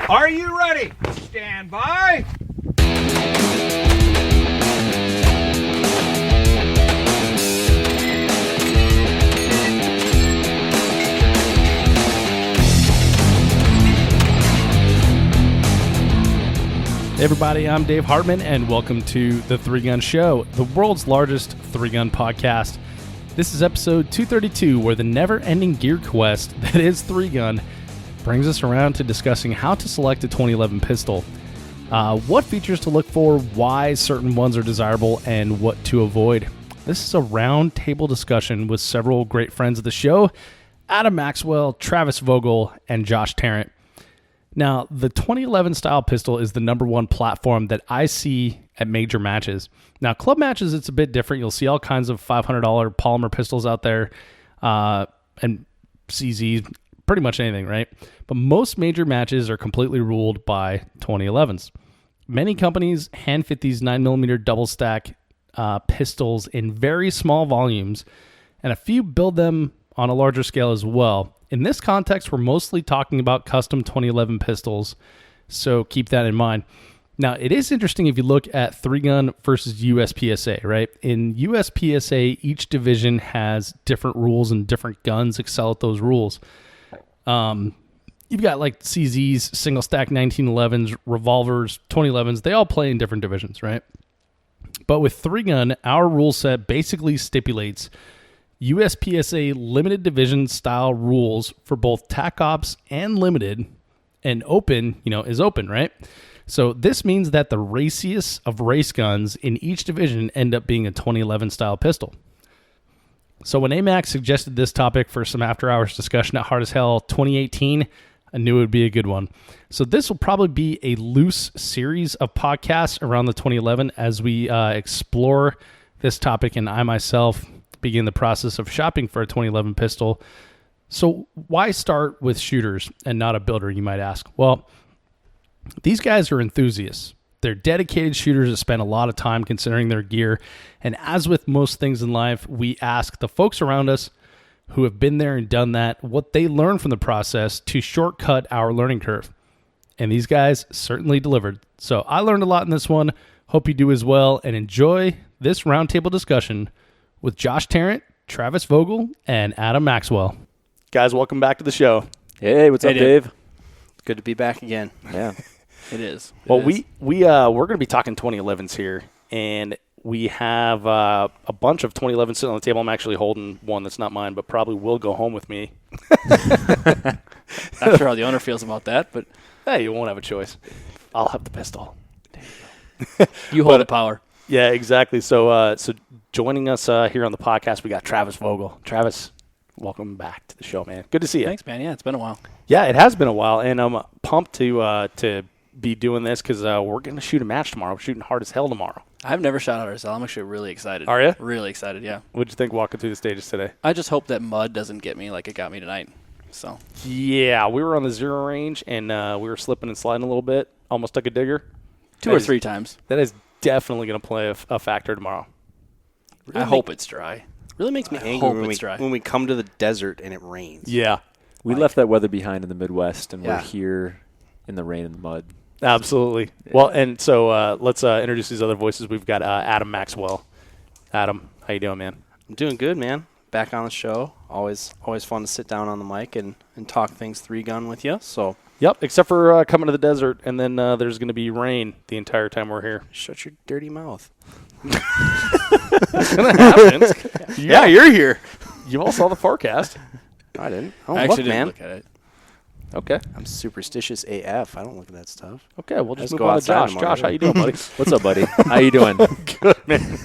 Are you ready? Stand by. Hey everybody, I'm Dave Hartman, and welcome to the Three Gun Show, the world's largest three-gun podcast. This is episode 232, where the never-ending gear quest that is Three Gun brings us around to discussing how to select a 2011 pistol, what features to look for, why certain ones are desirable, and what to avoid. This is a round table discussion with several great friends of the show, Adam Maxwell, Travis Vogel, and Josh Tarrant. Now, the 2011 style pistol is the number one platform that I see at major matches. Now, club matches, it's a bit different. You'll see all kinds of $500 polymer pistols out there, and CZ, pretty much anything, right? But most major matches are completely ruled by 2011s. Many companies hand fit these 9mm double stack pistols in very small volumes, and a few build them on a larger scale as well. In this context, we're mostly talking about custom 2011 pistols, so keep that in mind. Now, it is interesting if you look at Three Gun versus USPSA, right? In USPSA, each division has different rules and different guns excel at those rules. You've got like CZs, single stack 1911s, revolvers, 2011s. They all play in different divisions, right? But with Three Gun, our rule set basically stipulates USPSA Limited Division style rules for both TAC Ops and Limited, and open, is open, right? So this means that the raciest of race guns in each division end up being a 2011 style pistol. So when AMAX suggested this topic for some after hours discussion at Hard as Hell 2018, I knew it would be a good one. So this will probably be a loose series of podcasts around the 2011 as we explore this topic, and I myself begin the process of shopping for a 2011 pistol. So why start with shooters and not a builder, you might ask? Well, these guys are enthusiasts. They're dedicated shooters that spend a lot of time considering their gear. And as with most things in life, we ask the folks around us who have been there and done that what they learned from the process to shortcut our learning curve. And these guys certainly delivered. So I learned a lot in this one. Hope you do as well, and enjoy this roundtable discussion with Josh Tarrant, Travis Vogel, and Adam Maxwell. Guys, welcome back to the show. Hey, what's up, Dave? Good to be back again. Yeah, it is. Well, we're going to be talking 2011s here, and we have a bunch of 2011s sitting on the table. I'm actually holding one that's not mine, but probably will go home with me. Not sure how the owner feels about that, but hey, you won't have a choice. I'll have the pistol. There you go. You hold the power. Yeah, exactly. So joining us here on the podcast, we got Travis Vogel. Travis, welcome back to the show, man. Good to see you. Thanks, man. Yeah, it's been a while. Yeah, it has been a while, and I'm pumped to be doing this because we're going to shoot a match tomorrow. We're shooting Hard as Hell tomorrow. I've never shot Hard as Hell. I'm actually really excited. Are you? Really excited, yeah. What'd you think walking through the stages today? I just hope that mud doesn't get me like it got me tonight. So. Yeah, we were on the zero range, and we were slipping and sliding a little bit. Almost took a digger. Two or three times. That is definitely going to play a factor tomorrow. Really I hope it's dry. Really makes me angry when we come to the desert and it rains. Yeah. We left that weather behind in the Midwest, and we're here in the rain and the mud. Absolutely. Yeah. Well, and so let's introduce these other voices. We've got Adam Maxwell. Adam, how you doing, man? I'm doing good, man. Back on the show. Always fun to sit down on the mic and talk things Three Gun with you. So. Yep, except for coming to the desert, and then there's going to be rain the entire time we're here. Shut your dirty mouth. It's going to happen. Yeah, you're here. You all saw the forecast. I didn't. I actually didn't look at it. Okay. I'm superstitious AF. I don't look at that stuff. Okay, we'll just move on to Josh. Josh, how you doing, buddy? What's up, buddy? How you doing? Good, man.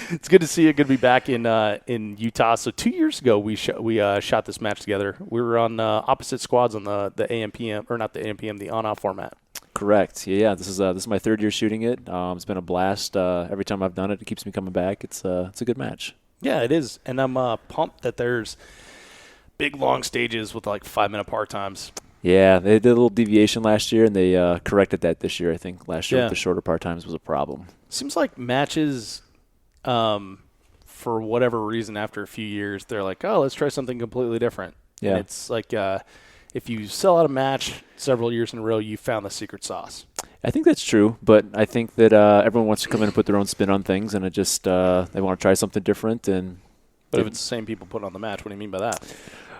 It's good to see you. Good to be back in Utah. So 2 years ago, we shot this match together. We were on opposite squads on the AMPM, or not the AMPM, the on-off format. Correct. Yeah. This is my third year shooting it. It's been a blast. Every time I've done it, it keeps me coming back. It's a good match. Yeah, it is, and I'm pumped that there's big long stages with like 5-minute part times. Yeah, they did a little deviation last year, and they corrected that this year. I think last year with the shorter part times was a problem. Seems like matches, for whatever reason, after a few years, they're like, oh, let's try something completely different. Yeah. And it's like if you sell out a match several years in a row, you found the secret sauce. I think that's true, but I think that everyone wants to come in and put their own spin on things, and it just they want to try something different. But if it's the same people putting on the match, what do you mean by that?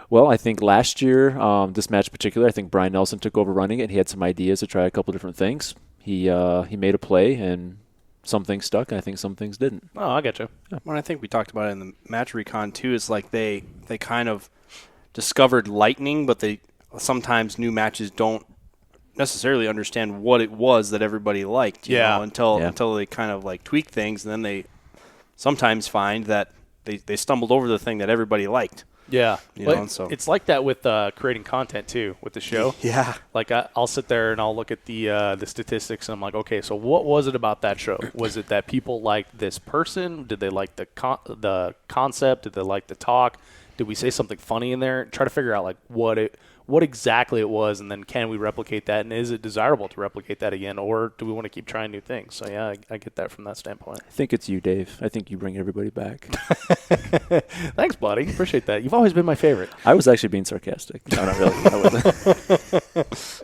Well, I think last year, this match in particular, I think Brian Nelson took over running it. And he had some ideas to try a couple different things. He made a play, and some things stuck, and I think some things didn't. Oh, I get you. Well, I think we talked about it in the match recon too. Is like they kind of discovered lightning, but they sometimes new matches don't necessarily understand what it was that everybody liked. You know, until they kind of like tweak things, and then they sometimes find that they stumbled over the thing that everybody liked. Yeah, So it's like that with creating content too with the show. Yeah, like I'll sit there and I'll look at the statistics and I'm like, okay, so what was it about that show? Was it that people liked this person? Did they like the concept? Did they like the talk? Did we say something funny in there? Try to figure out like what exactly it was, and then can we replicate that? And is it desirable to replicate that again, or do we want to keep trying new things? So yeah, I get that from that standpoint. I think it's you, Dave. I think you bring everybody back. Thanks, buddy. Appreciate that. You've always been my favorite. I was actually being sarcastic. No, not really. I wasn't.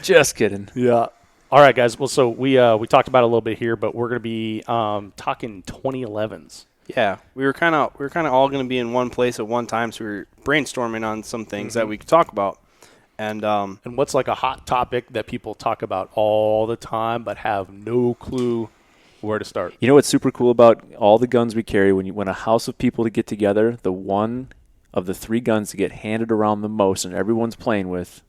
Just kidding. Yeah. All right, guys. Well, so we talked about it a little bit here, but we're going to be talking 2011s. Yeah, we were kind of all going to be in one place at one time, so we were brainstorming on some things that we could talk about. And what's like a hot topic that people talk about all the time but have no clue where to start? You know what's super cool about all the guns we carry? When a house of people to get together, the one of the three guns to get handed around the most and everyone's playing with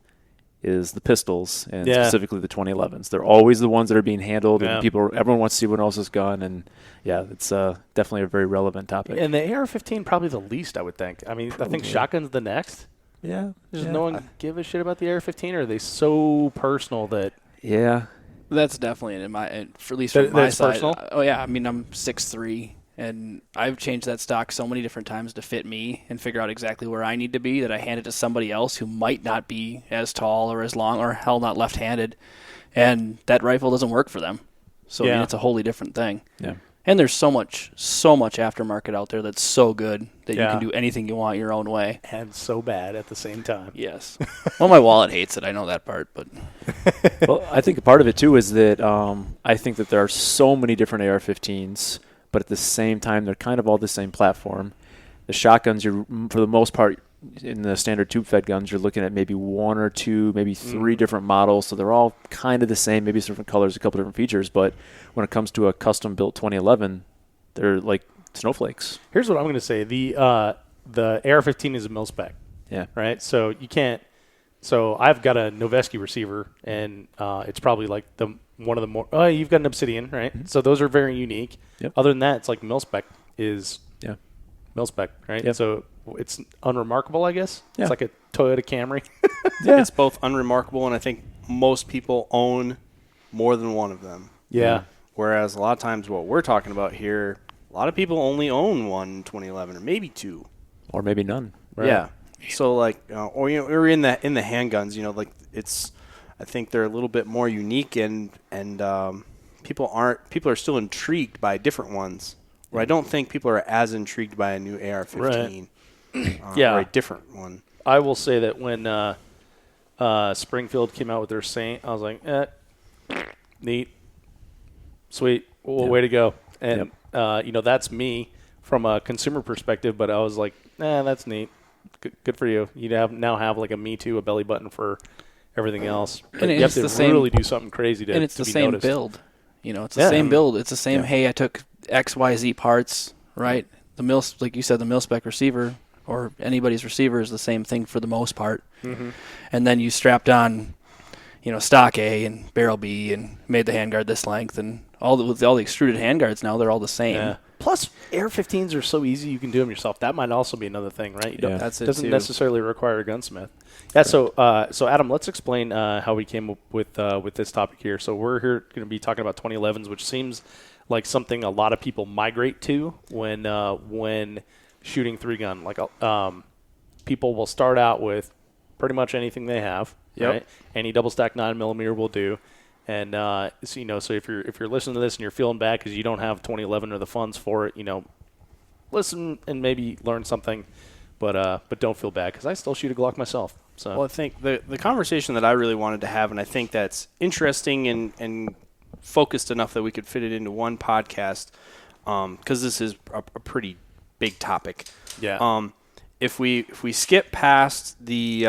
is the pistols, and specifically the 2011s. They're always the ones that are being handled, and everyone wants to see what else's gun, and it's definitely a very relevant topic. And the AR-15 probably the least, I would think. I mean, I think shotgun's the next. Yeah. Does no one give a shit about the AR-15, or are they so personal that? Yeah. That's definitely at least from my side. Personal? Oh yeah, I mean I'm 6'3", and I've changed that stock so many different times to fit me and figure out exactly where I need to be that I hand it to somebody else who might not be as tall or as long or hell not left-handed, and that rifle doesn't work for them. So I mean, it's a wholly different thing. Yeah. And there's so much aftermarket out there that's so good that you can do anything you want your own way. And so bad at the same time. Yes. Well, my wallet hates it. I know that part, but Well, I think a part of it too is that I think that there are so many different AR-15s, but at the same time, they're kind of all the same platform. The shotguns, you're for the most part, in the standard tube-fed guns, you're looking at maybe one or two, maybe three different models. So they're all kind of the same, maybe different colors, a couple different features. But when it comes to a custom-built 2011, they're like snowflakes. Here's what I'm going to say: the AR-15 is a mil spec. Yeah. Right. So you can't. So I've got a Noveske receiver, and it's probably like one of the more. Oh, you've got an Obsidian, right? Mm-hmm. So those are very unique. Yep. Other than that, it's like mil spec is mil spec, right? Yep. So it's unremarkable, I guess. Yeah. It's like a Toyota Camry. It's both unremarkable, and I think most people own more than one of them. Yeah. Whereas a lot of times what we're talking about here, a lot of people only own one in 2011 or maybe two. Or maybe none. Right. Yeah. So or in the handguns, like I think they're a little bit more unique and people are still intrigued by different ones. Where I don't think people are as intrigued by a new AR-15 or a different one. I will say that when Springfield came out with their Saint, I was like, neat, sweet, way to go. And that's me from a consumer perspective, but I was like, that's neat. Good for you. You now have like a Me Too, a belly button for everything else. And you have to really do something crazy to be noticed. And it's the same build. It's the same build. It's the same, hey, I took XYZ parts, right? Like you said, the mil-spec receiver or anybody's receiver is the same thing for the most part. Mm-hmm. And then you strapped on, stock A and barrel B and made the handguard this length. And with all the extruded handguards now, they're all the same. Yeah. Plus, AR-15s are so easy you can do them yourself. That might also be another thing, right? That's it doesn't too. necessarily require a gunsmith. Yeah. So Adam, let's explain how we came up with this topic here. So we're here going to be talking about 2011s, which seems like something a lot of people migrate to when shooting 3-gun. Like people will start out with pretty much anything they have. Yep. Right? Any double stack 9mm will do. And so if you're listening to this and you're feeling bad because you don't have 2011 or the funds for it, listen and maybe learn something, but don't feel bad because I still shoot a Glock myself. So, well, I think the conversation that I really wanted to have, and I think that's interesting and focused enough that we could fit it into one podcast, because this is a pretty big topic. yeah. If we skip past the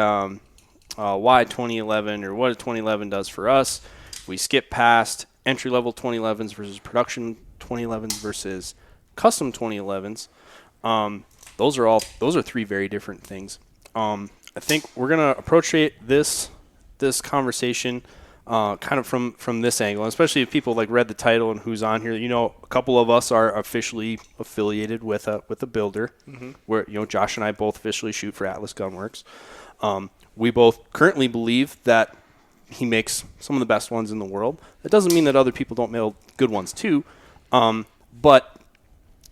why 2011 or what a 2011 does for us, we skip past entry level 2011s versus production 2011s versus custom 2011s. Those are three very different things. I think we're gonna approach this conversation kind of from this angle, especially if people like read the title and who's on here. A couple of us are officially affiliated with a builder, where Josh and I both officially shoot for Atlas Gunworks. We both currently believe that he makes some of the best ones in the world. That doesn't mean that other people don't make good ones too, but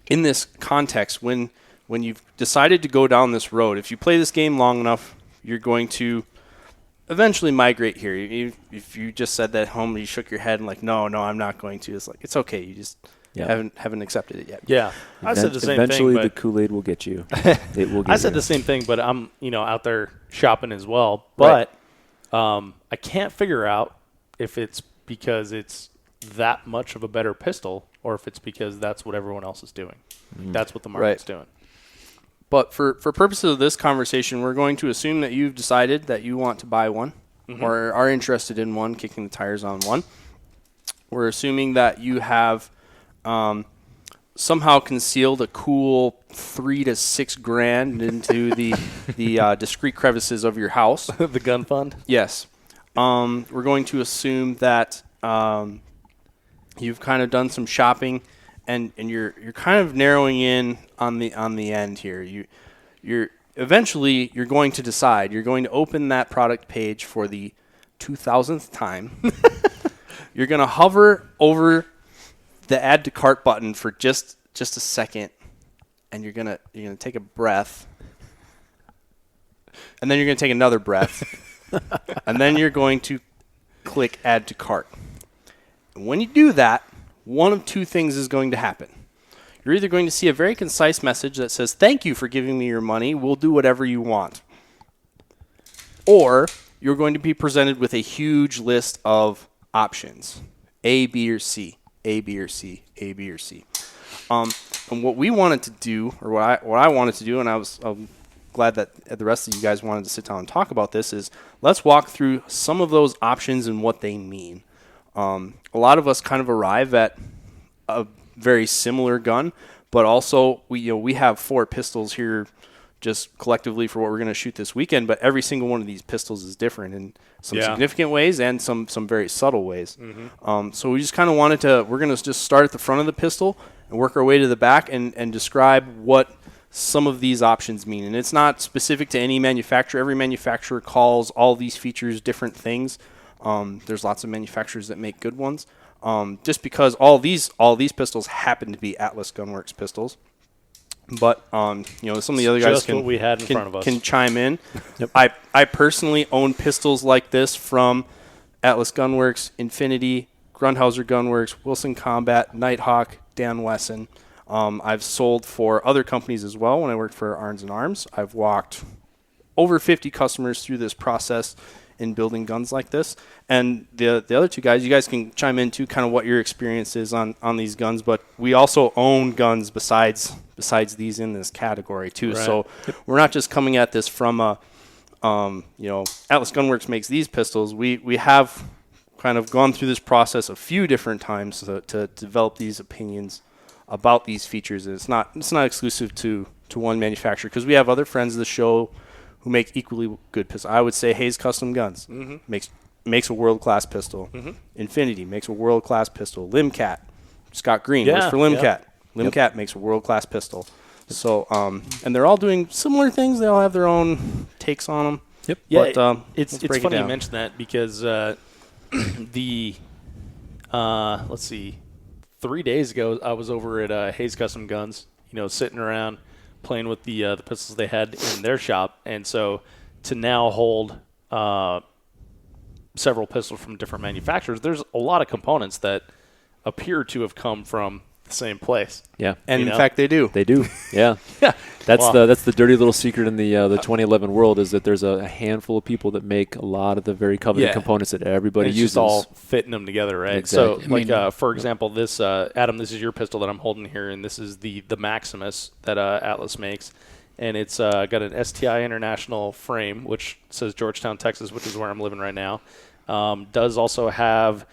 in this context, when you've decided to go down this road, if you play this game long enough, you're going to eventually migrate here. If you just said that home, you shook your head and like, no, I'm not going to. It's like, it's okay. You just haven't accepted it yet. Yeah. I said the same Eventually, thing. the Kool-Aid will get you. It will. I said the same thing, but I'm out there shopping as well. But I can't figure out if it's because it's that much of a better pistol or if it's because that's what everyone else is doing. That's what the market's doing. But for purposes of this conversation, we're going to assume that you've decided that you want to buy one or are interested in one, kicking the tires on one. We're assuming that you have somehow concealed a cool $3,000 to $6,000 into the discreet crevices of your house. The gun fund? Yes. We're going to assume that you've kind of done some shopping. And you're kind of narrowing in on the end here. You're eventually going to decide. You're going to open that product page for the 2000th time. You're going to hover over the add to cart button for just a second, and you're gonna take a breath, and then you're gonna take another breath, and then you're going to click add to cart. And when you do that, one of two things is going to happen. You're either going to see a very concise message that says, "Thank you for giving me your money. We'll do whatever you want." Or you're going to be presented with a huge list of options, A, B, or C, A, B, or C, A, B, or C. And what we wanted to do, or what I wanted to do, and I'm glad that the rest of you guys wanted to sit down and talk about this, is let's walk through some of those options and what they mean. A lot of us kind of arrive at a very similar gun, but also we have 4 pistols here just collectively for what we're going to shoot this weekend, but every single one of these pistols is different in some significant ways and some very subtle ways. So we just kind of we're going to just start at the front of the pistol and work our way to the back and describe what some of these options mean. And it's not specific to any manufacturer. Every manufacturer calls all these features different things. There's lots of manufacturers that make good ones. Just because all these pistols happen to be Atlas Gunworks pistols. But some of the other guys what we had in front of us. Can chime in. Yep. I personally own pistols like this from Atlas Gunworks, Infinity, Grundhauser Gunworks, Wilson Combat, Nighthawk, Dan Wesson. I've sold for other companies as well when I worked for Arms & Arms. I've walked over 50 customers through this process in building guns like this. And the other two guys, you guys can chime in too, kind of what your experience is on these guns. But we also own guns besides these in this category too. Right. So we're not just coming at this from Atlas Gunworks makes these pistols. We have kind of gone through this process a few different times to develop these opinions about these features. And it's not exclusive to one manufacturer, because we have other friends of the show who make equally good pistols. I would say Hayes Custom Guns makes a world-class pistol. Infinity makes a world-class pistol. Limcat, Scott Green works for Limcat. Yeah. Limcat makes a world-class pistol. So, and they're all doing similar things. They all have their own takes on them. Yep. Yeah, but, it's funny you mention that, because let's see, 3 days ago I was over at Hayes Custom Guns, sitting around playing with the pistols they had in their shop. And so to now hold several pistols from different manufacturers, there's a lot of components that appear to have come from the same place. Yeah. And You in know? fact, they do. They do. Yeah. Yeah. That's the dirty little secret in the 2011 world is that there's a handful of people that make a lot of the very coveted components that everybody it's uses. just all fitting them together, right? Exactly. So, for example, this Adam, this is your pistol that I'm holding here, and this is the Maximus that Atlas makes, and it's got an STI International frame, which says Georgetown, Texas, which is where I'm living right now. Does also have.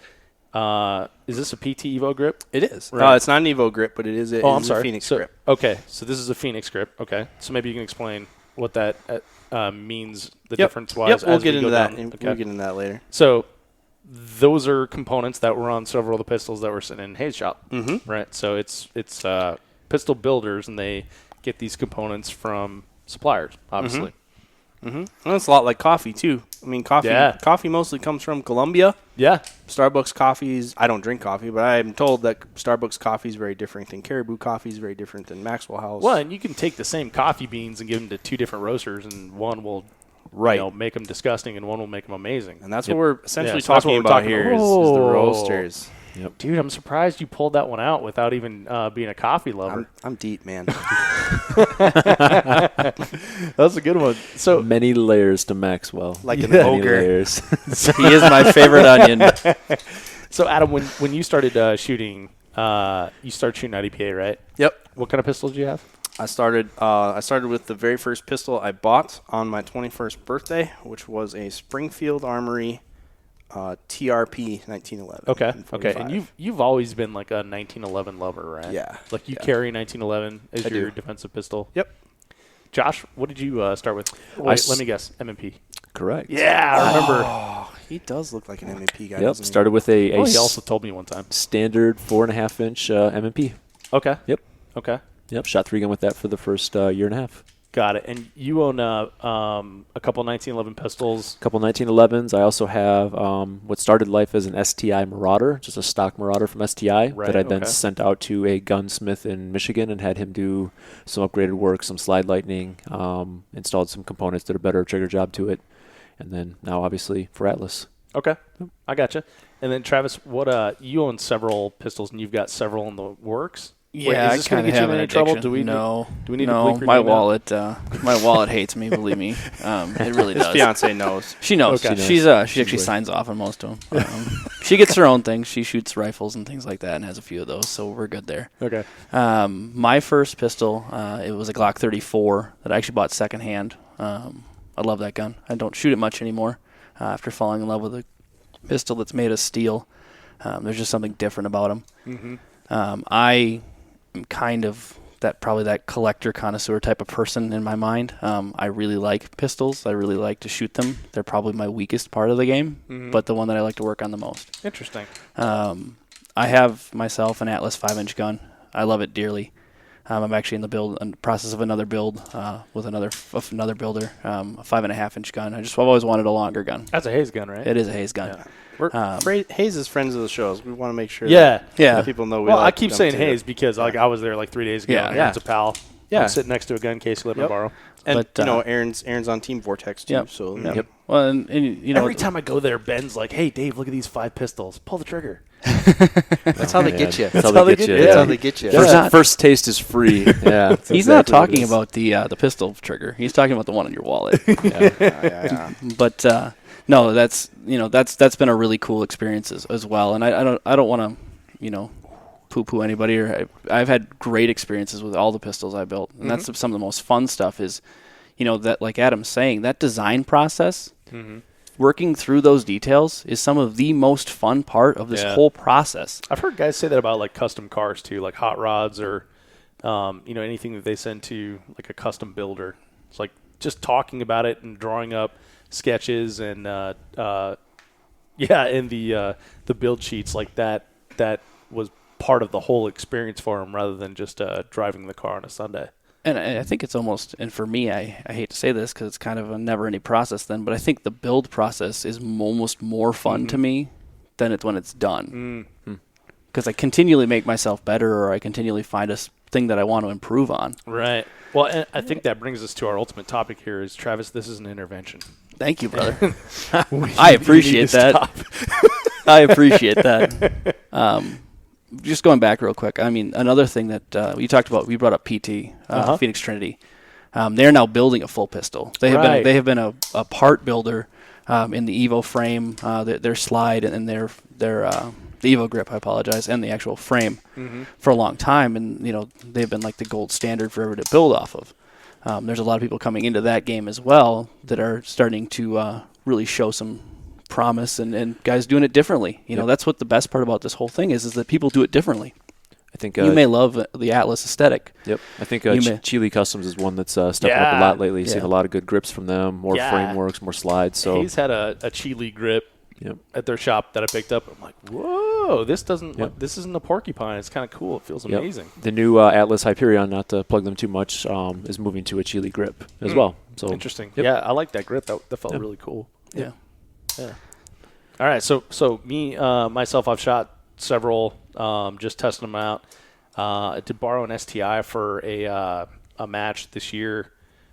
Is this a PT Evo grip? It is. Right. It's not an Evo grip, but it is a, I'm sorry. a Phoenix So- grip. Okay, so this is a Phoenix grip. Okay, so maybe you can explain what that means, the difference-wise. Yep, we'll as get we into go that. down. Okay. We'll get into that later. So those are components that were on several of the pistols that were sitting in Hayes' shop, right? So it's pistol builders, and they get these components from suppliers, obviously. And it's a lot like coffee, too. I mean, coffee mostly comes from Colombia. Yeah. Starbucks coffees, I don't drink coffee, but I'm told that Starbucks coffee is very different than Caribou coffee is very different than Maxwell House. Well, and you can take the same coffee beans and give them to two different roasters, and one will make them disgusting, and one will make them amazing. And that's what we're essentially so that's what talking we're about talking here about. is the Oh. roasters. Yep. Dude, I'm surprised you pulled that one out without even being a coffee lover. I'm deep, man. That's a good one. So Many layers to Maxwell. Like an Many ogre. layers. He is my favorite onion. So Adam, when you started shooting, you started shooting at EPA, right? Yep. What kind of pistols do you have? I started with the very first pistol I bought on my 21st birthday, which was a Springfield Armory TRP 1911. Okay. in Okay. 45. And you've always been like a 1911 lover, right? Yeah. Like you Yeah. carry 1911 as I your do. defensive pistol. Yep. Josh, what did you start with? Wait, let me guess. M&P. Correct. Yeah, I remember. Oh, he does look like an M&P guy. Yep. doesn't he? Started with a Oh, he also told me one time. standard 4.5-inch M&P. Okay. Yep. Okay. Yep. Shot 3 gun with that for the first year and a half. Got it. And you own a couple 1911 pistols. A couple 1911s. I also have what started life as an STI Marauder, just a stock Marauder from STI Right, that I then okay. sent out to a gunsmith in Michigan and had him do some upgraded work, some slide lightning, installed some components, did a better trigger job to it, and then now obviously for Atlas. Okay. I gotcha. And then Travis, what you own several pistols and you've got several in the works? Wait, Yeah, is I this gonna kind of get you have in an any trouble? addiction. Do we no, do we need to no. bleep your My name wallet, my wallet hates me. Believe me, it really His does. fiance knows. She knows. Okay. She actually signs off on most of them. She gets her own things. She shoots rifles and things like that, and has a few of those. So we're good there. Okay. My first pistol, it was a Glock 34 that I actually bought secondhand. I love that gun. I don't shoot it much anymore after falling in love with a pistol that's made of steel. There's just something different about them. Mm-hmm. I am kind of that collector connoisseur type of person in my mind. I really like pistols. I really like to shoot them. They're probably my weakest part of the game, but the one that I like to work on the most. Interesting. I have myself an Atlas 5-inch gun. I love it dearly. I'm actually in the process of another build with another builder, a 5.5-inch gun. I've always wanted a longer gun. That's a Hayes gun, right? It is a Hayes gun. Yeah. We're Hayes is friends of the shows. We want to make sure Yeah. that people know we Well, like I keep them saying too. Hayes because like I was there like 3 days ago. Yeah. And Yeah. Aaron's a pal. Yeah. I'm sitting next to a gun case he let me Yep. borrow. And But, Aaron's on Team Vortex too. Yep. So Yep. Well, and you know, Every time I go there, Ben's like, "Hey, Dave, look at these 5 pistols. Pull the trigger." that's how they get you. That's how they get you. That's Yeah. how they get you. First taste is free. Yeah. he's not talking about the pistol trigger. He's talking about the one in your wallet. Yeah. But no, that's been a really cool experience as well. And I don't want to poo-poo anybody. Or I've had great experiences with all the pistols I built, and that's some of the most fun stuff. Is that, like Adam's saying, that design process. Working through those details is some of the most fun part of this whole process. I've heard guys say that about like custom cars too, like hot rods or anything that they send to like a custom builder. It's like just talking about it and drawing up sketches and the build sheets like that was part of the whole experience for them rather than just driving the car on a Sunday. And I think it's almost, and for me, I hate to say this because it's kind of a never-ending process then, but I think the build process is almost more fun to me than it's when it's done. Because I continually make myself better, or I continually find a thing that I want to improve on. Right. Well, and I think that brings us to our ultimate topic here is, Travis, this is an intervention. Thank you, brother. I appreciate that. I appreciate that. just going back real quick, I mean, another thing that you talked about, we brought up PT, Phoenix Trinity. They're now building a full pistol. They have been a part builder in the Evo frame, their slide, and their the Evo grip, I apologize, and the actual frame for a long time. And, you know, they've been like the gold standard for everyone to build off of. There's a lot of people coming into that game as well that are starting to really show some promise and guys doing it differently. You know, that's what the best part about this whole thing is that people do it differently. I think you may love the Atlas aesthetic. Yep. I think Chile Customs is one that's stepping up a lot lately. Seen a lot of good grips from them, more frameworks, more slides. So he's had a Chile grip at their shop that I picked up. I'm like, whoa, this this isn't a porcupine. It's kind of cool. It feels amazing. The new Atlas Hyperion, not to plug them too much, is moving to a Chile grip as well. So interesting. Yeah, I like that grip. That felt really cool. Yeah. All right. So me myself, I've shot several. Just testing them out. I did borrow an STI for a match this year,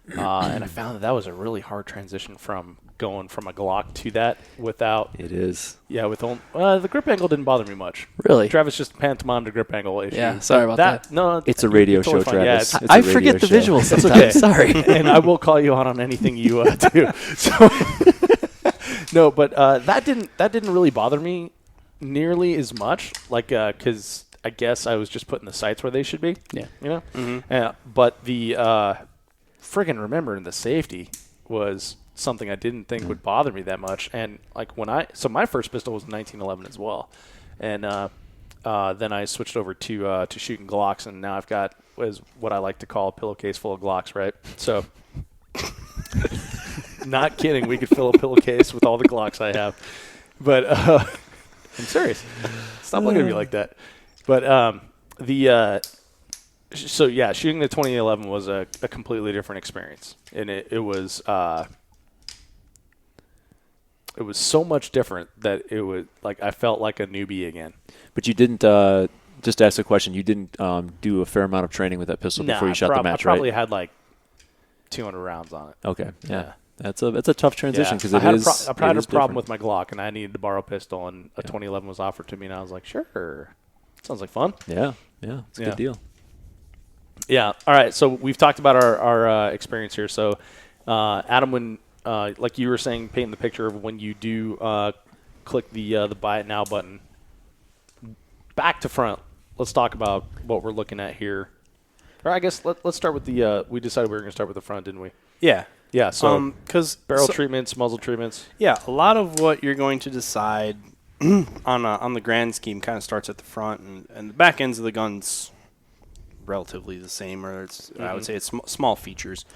and I found that was a really hard transition from going from a Glock to that without. It is. Yeah, with the grip angle didn't bother me much. Really? Travis just pantomimed a grip angle issue. Yeah, sorry about that. No, it's a radio totally show, fine. Travis. Yeah, I forget the visuals sometimes. Sorry. And I will call you on anything you do. So no, but that didn't really bother me nearly as much, like because I guess I was just putting the sights where they should be. Yeah, you know. But the friggin' remembering the safety was something I didn't think would bother me that much. And like my first pistol was 1911 as well, and then I switched over to shooting Glocks, and now I've got what I like to call a pillowcase full of Glocks, right? So. Not kidding. We could fill a pillowcase with all the Glocks I have, but. I'm serious. Stop looking at me like that. But shooting the 2011 was a completely different experience, and it was so much different that it was like I felt like a newbie again. But you didn't just to ask a question. You didn't do a fair amount of training with that pistol before you shot the match, right? I probably had like 200 rounds on it. Okay, yeah. That's a tough transition because I had a problem with my Glock, and I needed to borrow a pistol, and a 2011 was offered to me, and I was like, sure, sounds like fun. Yeah, it's a good deal. Yeah. All right. So we've talked about our experience here. So, Adam, when like you were saying, painting the picture of when you do click the buy it now button, back to front. Let's talk about what we're looking at here. Or I guess let's start with the. We decided we were going to start with the front, didn't we? Yeah. Yeah, so barrel treatments, muzzle treatments. Yeah, a lot of what you're going to decide on the grand scheme kind of starts at the front, and the back ends of the gun's relatively the same, or I would say it's small features.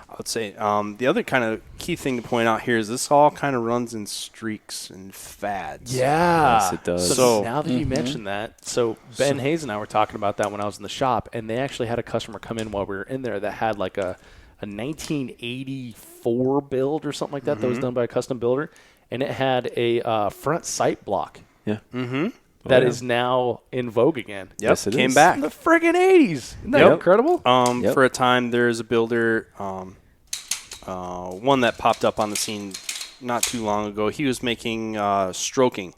I would say the other kind of key thing to point out here is this all kind of runs in streaks and fads. Yeah. Yes, it does. So now that you mentioned that, so Ben Hayes and I were talking about that when I was in the shop, and they actually had a customer come in while we were in there that had like a 1984 build or something like that that was done by a custom builder, and it had a front sight block. Yeah. That is now in vogue again. Yep, yes, it came is. back. In the friggin' 80s. Isn't that incredible? For a time, there's a builder, one that popped up on the scene not too long ago. He was making stroking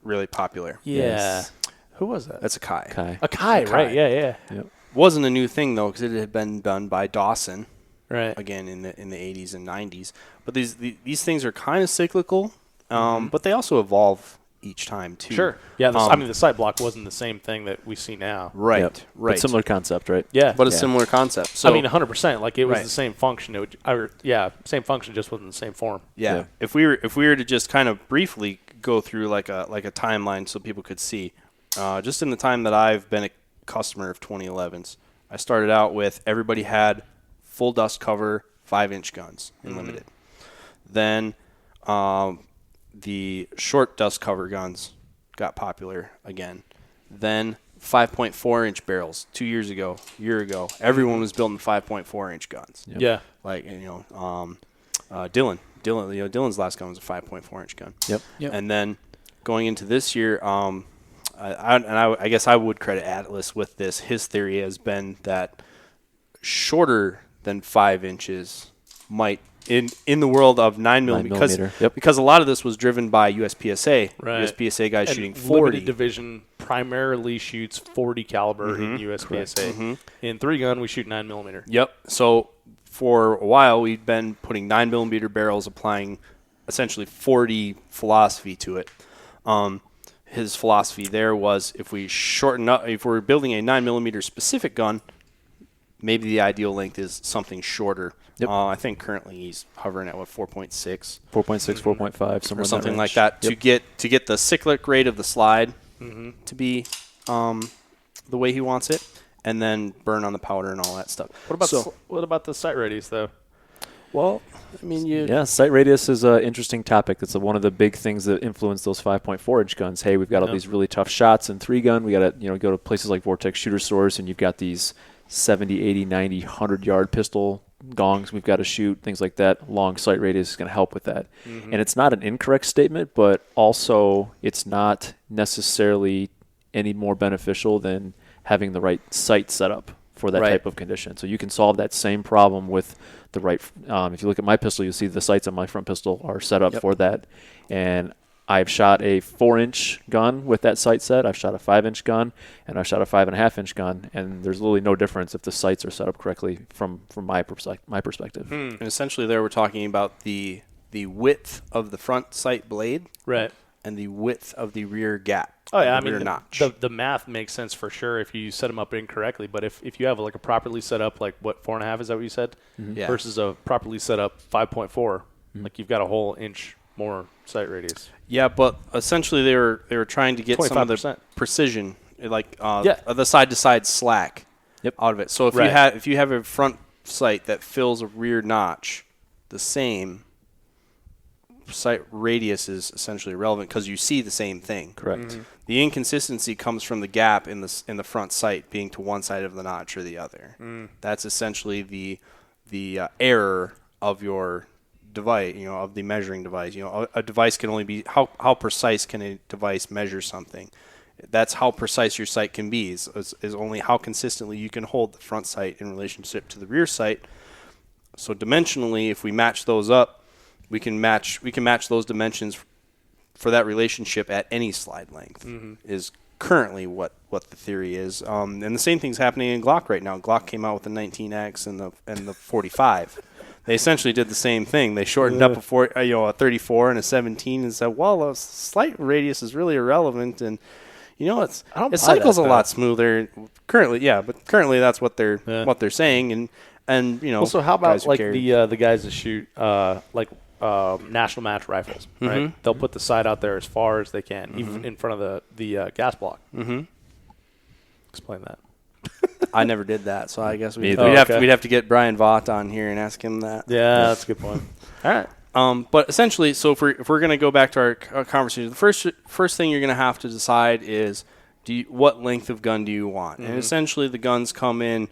really popular. Yeah. Yes. Who was that? That's a Kai. A Kai, right? Yeah. Yep. Wasn't a new thing, though, because it had been done by Dawson. Right. Again, in the 80s and 90s. But these things are kind of cyclical, but they also evolve each time, too. Sure. Yeah, I mean, the sight block wasn't the same thing that we see now. Right, Yep. right. But similar concept, right? Yeah. But a similar concept. So, I mean, 100%. Like, it was Right. the same function. Same function, just wasn't the same form. yeah. If we were to just kind of briefly go through like a timeline so people could see, just in the time that I've been a customer of 2011s, I started out with everybody had full dust cover 5-inch guns in limited. Then the short dust cover guns got popular again. Then 5.4-inch barrels 2 years ago, year ago. Everyone was building 5.4-inch guns. Yep. Yeah. Like, Dylan, Dylan's last gun was a 5.4-inch gun. Yep. And then going into this year, I guess I would credit Atlas with this. His theory has been that shorter than 5 inches might in the world of 9mm, because a lot of this was driven by USPSA. Right. USPSA guys And shooting 40. limited division primarily shoots 40 caliber in USPSA. In 3-gun, we shoot 9mm. Yep. So for a while, we've been putting 9mm barrels, applying essentially 40 philosophy to it. His philosophy there was if we're building a 9mm specific gun, maybe the ideal length is something shorter. Yep. I think currently he's hovering at 4.6, 4.6, 4.5, somewhere or something in like that. Yep. To get the cyclic rate of the slide to be the way he wants it, and then burn on the powder and all that stuff. What about the sight radius though? Well, I mean, sight radius is an interesting topic. It's one of the big things that influence those 5.4-inch guns. Hey, we've got all these really tough shots in 3-gun. We got to go to places like Vortex shooter stores, and you've got these 70, 80, 90, 100-yard pistol gongs we've got to shoot, things like that. Long sight radius is going to help with that. And it's not an incorrect statement, but also it's not necessarily any more beneficial than having the right sight set up for that type of condition. So you can solve that same problem with the right if you look at my pistol, you'll see the sights on my front pistol are set up for that. And I've shot a 4-inch gun with that sight set. I've shot a 5-inch gun, and I've shot a 5.5-inch gun, and there's literally no difference if the sights are set up correctly from my perspective. And essentially there we're talking about the width of the front sight blade, Right. and the width of the rear gap. Oh yeah, the rear notch. The math makes sense for sure if you set them up incorrectly. But if you have like a properly set up 4.5, is that what you said? Yeah. Versus a properly set up 5.4, like you've got a whole inch more sight radius. Yeah, but essentially they were trying to get some of the 25%. precision, like the side to side slack out of it. So if you have a front sight that fills a rear notch the same, sight radius is essentially irrelevant because you see the same thing. Correct. The inconsistency comes from the gap in the front sight being to one side of the notch or the other. That's essentially the error of your device, of the measuring device. A device can only be how precise can a device measure something. That's how precise your sight can be. Is only how consistently you can hold the front sight in relationship to the rear sight. So dimensionally, if we match those up, we can match those dimensions for that relationship at any slide length. Is currently what the theory is. And the same thing's happening in Glock right now. Glock came out with the 19X and the 45. They essentially did the same thing. They shortened up a 34 and a 17 and said, well, a slight radius is really irrelevant, and it cycles a lot smoother currently. Yeah, but currently that's what they're saying, and Well, so how about the guys that shoot national match rifles, right? They'll put the sight out there as far as they can, even in front of the gas block. Explain that. I never did that, so I guess we'd Okay. have to get Brian Vaught on here and ask him that. Yeah, that's a good point. All right. But essentially, so if we're going to go back to our conversation, the first thing you're going to have to decide is what length of gun do you want? And essentially, the guns come in.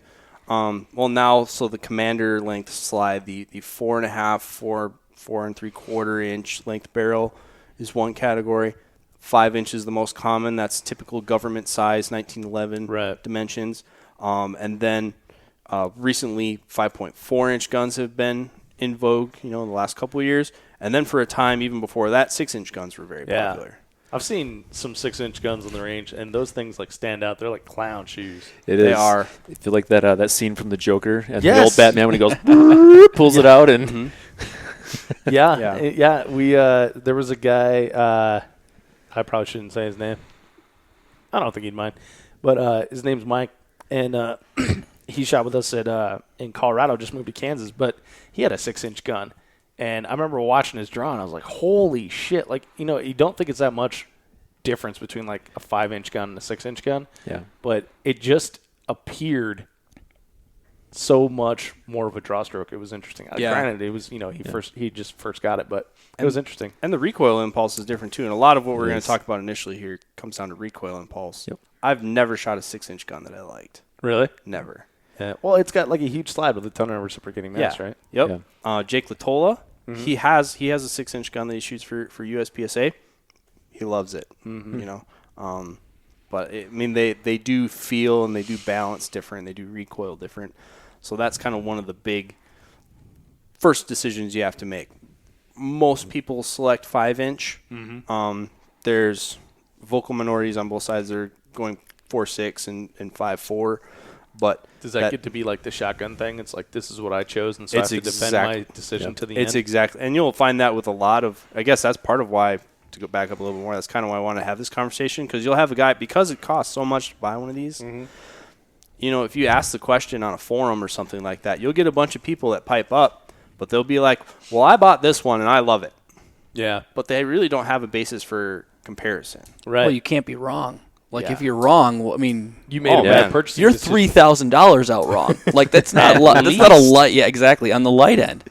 So the commander length slide, the 4.5, 4 3/4 inch length barrel is one category. 5 inches the most common. That's typical government size, 1911 dimensions. And then recently, 5.4-inch guns have been in vogue, in the last couple of years. And then for a time, even before that, 6-inch guns were very popular. I've seen some 6-inch guns on the range, and those things stand out. They're like clown shoes. They are. I feel like that scene from the Joker and the old Batman when he goes pulls it out and. Yeah. We there was a guy. I probably shouldn't say his name. I don't think he'd mind, but his name's Mike, and he shot with us in Colorado. Just moved to Kansas, but he had a 6-inch gun, and I remember watching his draw, and I was like, "Holy shit!" You don't think it's that much difference between like a 5-inch gun and a 6-inch gun. Yeah, but it just appeared so much more of a draw stroke. It was interesting. Granted, it was he just first got it, but it was interesting. And the recoil impulse is different too. And a lot of what we're going to talk about initially here comes down to recoil impulse. Yep. I've never shot a 6-inch gun that I liked. Really? Never. Yeah. Well, it's got like a huge slide with a ton of reciprocating mass, right? Yep. Yeah. Jake Latola, he has a 6-inch gun that he shoots for USPSA. He loves it. But they do feel and they do balance different. They do recoil different. So that's kind of one of the big first decisions you have to make. Most people select 5-inch. There's vocal minorities on both sides. going 4.6 and 5.4. But does that get to be like the shotgun thing? It's like, this is what I chose, and so I have to defend my decision to the end? It's exactly. And you'll find that with a lot of, I guess that's part of why, to go back up a little bit more, that's kind of why I want to have this conversation, because you'll have a guy, because it costs so much to buy one of these, if you ask the question on a forum or something like that, you'll get a bunch of people that pipe up, but they'll be like, well, I bought this one and I love it. Yeah. But they really don't have a basis for comparison. Right. Well, you can't be wrong. If you're wrong, you made a bad purchase. You're $3,000 out wrong. Like, that's not a lot. That's not a light. Yeah, exactly, on the light end.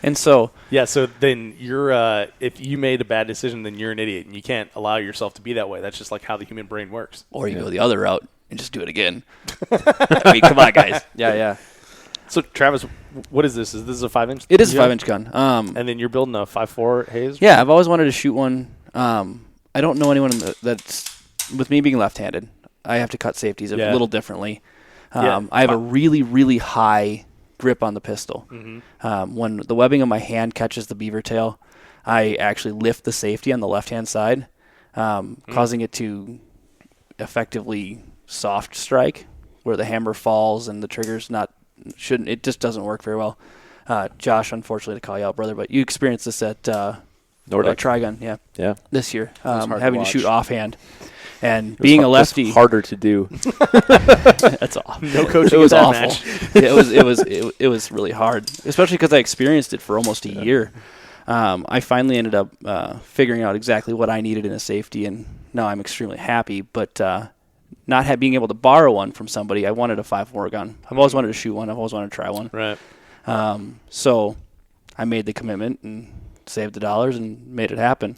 And so so then you're if you made a bad decision, then you're an idiot, and you can't allow yourself to be that way. That's just like how the human brain works. Or you go the other route and just do it again. I mean, come on, guys. Yeah. So Travis, what is this? Is this a 5-inch? It is a 5-inch gun. And then you're building a 5.4 Hayes? Yeah, I've always wanted to shoot one. I don't know anyone that's, with me being left-handed, I have to cut safeties a little differently. I have a really, really high grip on the pistol. When the webbing of my hand catches the beaver tail, I actually lift the safety on the left-hand side, causing it to effectively soft strike, where the hammer falls and the trigger's it just doesn't work very well. Josh, unfortunately to call you out, brother, but you experienced this at Nordic Trigun, this year, having to shoot offhand. And being a lefty, harder to do. That's awful. No coaching. It was awful. Match. It was really hard, especially because I experienced it for almost a year. I finally ended up figuring out exactly what I needed in a safety, and now I'm extremely happy. But not being able to borrow one from somebody, I wanted a 5.4 gun. I've always wanted to shoot one. I've always wanted to try one. Right. So I made the commitment and saved the dollars and made it happen.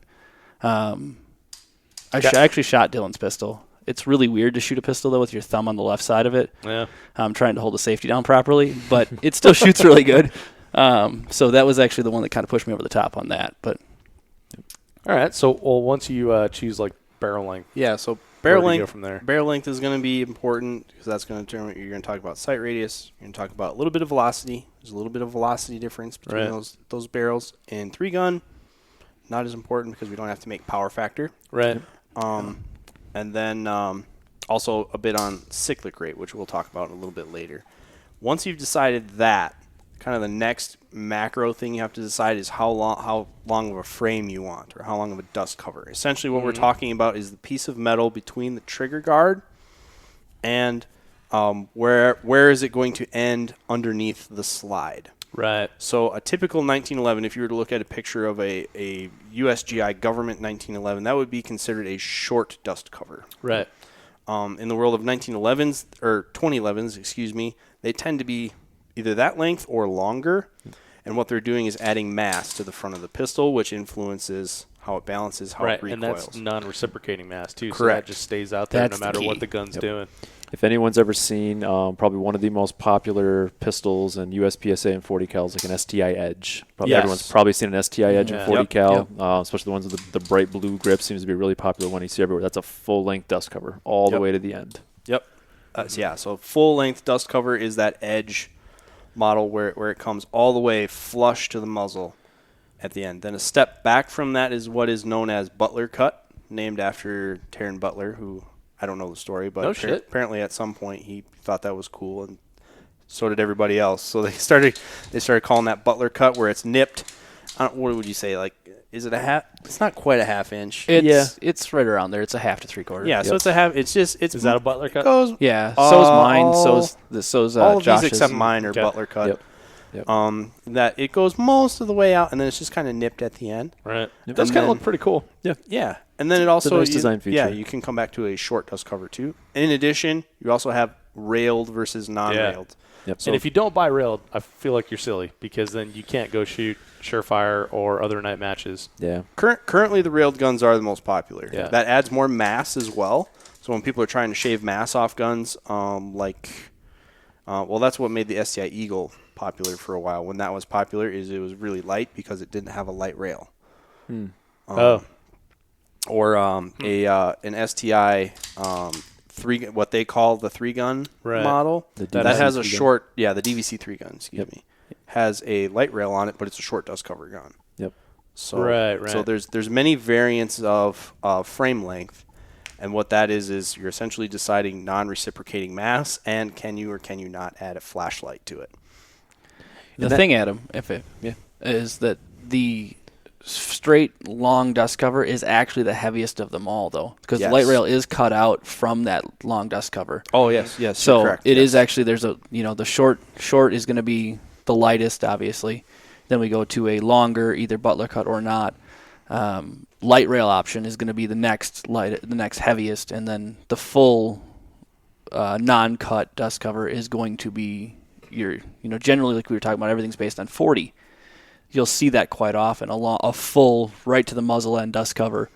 I actually shot Dylan's pistol. It's really weird to shoot a pistol, though, with your thumb on the left side of it. Yeah. I'm trying to hold the safety down properly, but it still shoots really good. So that was actually the one that kind of pushed me over the top on that. But all right. So, once you choose like barrel length, so barrel where do you length go from there? Barrel length is going to be important because that's going to determine. You're going to talk about sight radius. You're going to talk about a little bit of velocity. There's a little bit of velocity difference between those barrels. In 3-gun, not as important because we don't have to make power factor. Right. And then also a bit on cyclic rate, which we'll talk about a little bit later. Once you've decided that, kind of the next macro thing you have to decide is how long of a frame you want, or how long of a dust cover. Essentially what we're talking about is the piece of metal between the trigger guard and where is it going to end underneath the slide. Right. So a typical 1911, if you were to look at a picture of a USGI government 1911, that would be considered a short dust cover. Right. In the world of 1911s, or 2011s, excuse me, they tend to be either that length or longer. And what they're doing is adding mass to the front of the pistol, which influences how it balances, how it recoils. And that's non-reciprocating mass, too. Correct. So that just stays out there That's no matter the key. what the gun's doing. If anyone's ever seen probably one of the most popular pistols in USPSA and 40 cals, like an STI Edge. Everyone's probably seen an STI Edge in 40 cal, especially the ones with the bright blue grip. Seems to be a really popular one you see everywhere. That's a full-length dust cover all the way to the end. Yep. So full-length dust cover is that Edge model where it comes all the way flush to the muzzle at the end. Then a step back from that is what is known as Butler cut, named after Tarrant Butler, who I don't know the story, but apparently at some point he thought that was cool, and so did everybody else. So they started calling that Butler cut, where it's nipped. What would you say? Like, is it a half? It's not quite a half inch. It's right around there. It's a half to 3/4. Yeah, so it's a half. It's just Is that a Butler cut? Goes, Yeah. So's mine. So's all of Josh's. these except mine are Butler cut. That it goes most of the way out, and then it's just kind of nipped at the end. Right. Yep. Does kind of look pretty cool. Yeah. And then it also nice design feature. Yeah, you can come back to a short dust cover too. In addition, you also have railed versus non-railed. Yep. And if you don't buy railed, I feel like you're silly, because then you can't go shoot Surefire or other night matches. Yeah. Currently, the railed guns are the most popular. Yeah. That adds more mass as well. So when people are trying to shave mass off guns, that's what made the STI Eagle popular for a while. When that was popular, it was really light because it didn't have a light rail. Or an STI what they call the 3-gun model. That has a short, the DVC 3-gun, excuse me, has a light rail on it, but it's a short dust cover gun. Yep. So So there's many variants of frame length, And what that is you're essentially deciding non-reciprocating mass, and can you or can you not add a flashlight to it. The thing, Adam, is that the straight long dust cover is actually the heaviest of them all, though, because the light rail is cut out from that long dust cover. Oh, yes. So correct. it is actually, there's the short is going to be the lightest, obviously. Then we go to a longer, either butler cut or not. Light rail option is going to be the next heaviest, and then the full non-cut dust cover is going to be generally, like we were talking about, everything's based on 40. You'll see that quite often. A full right to the muzzle end dust cover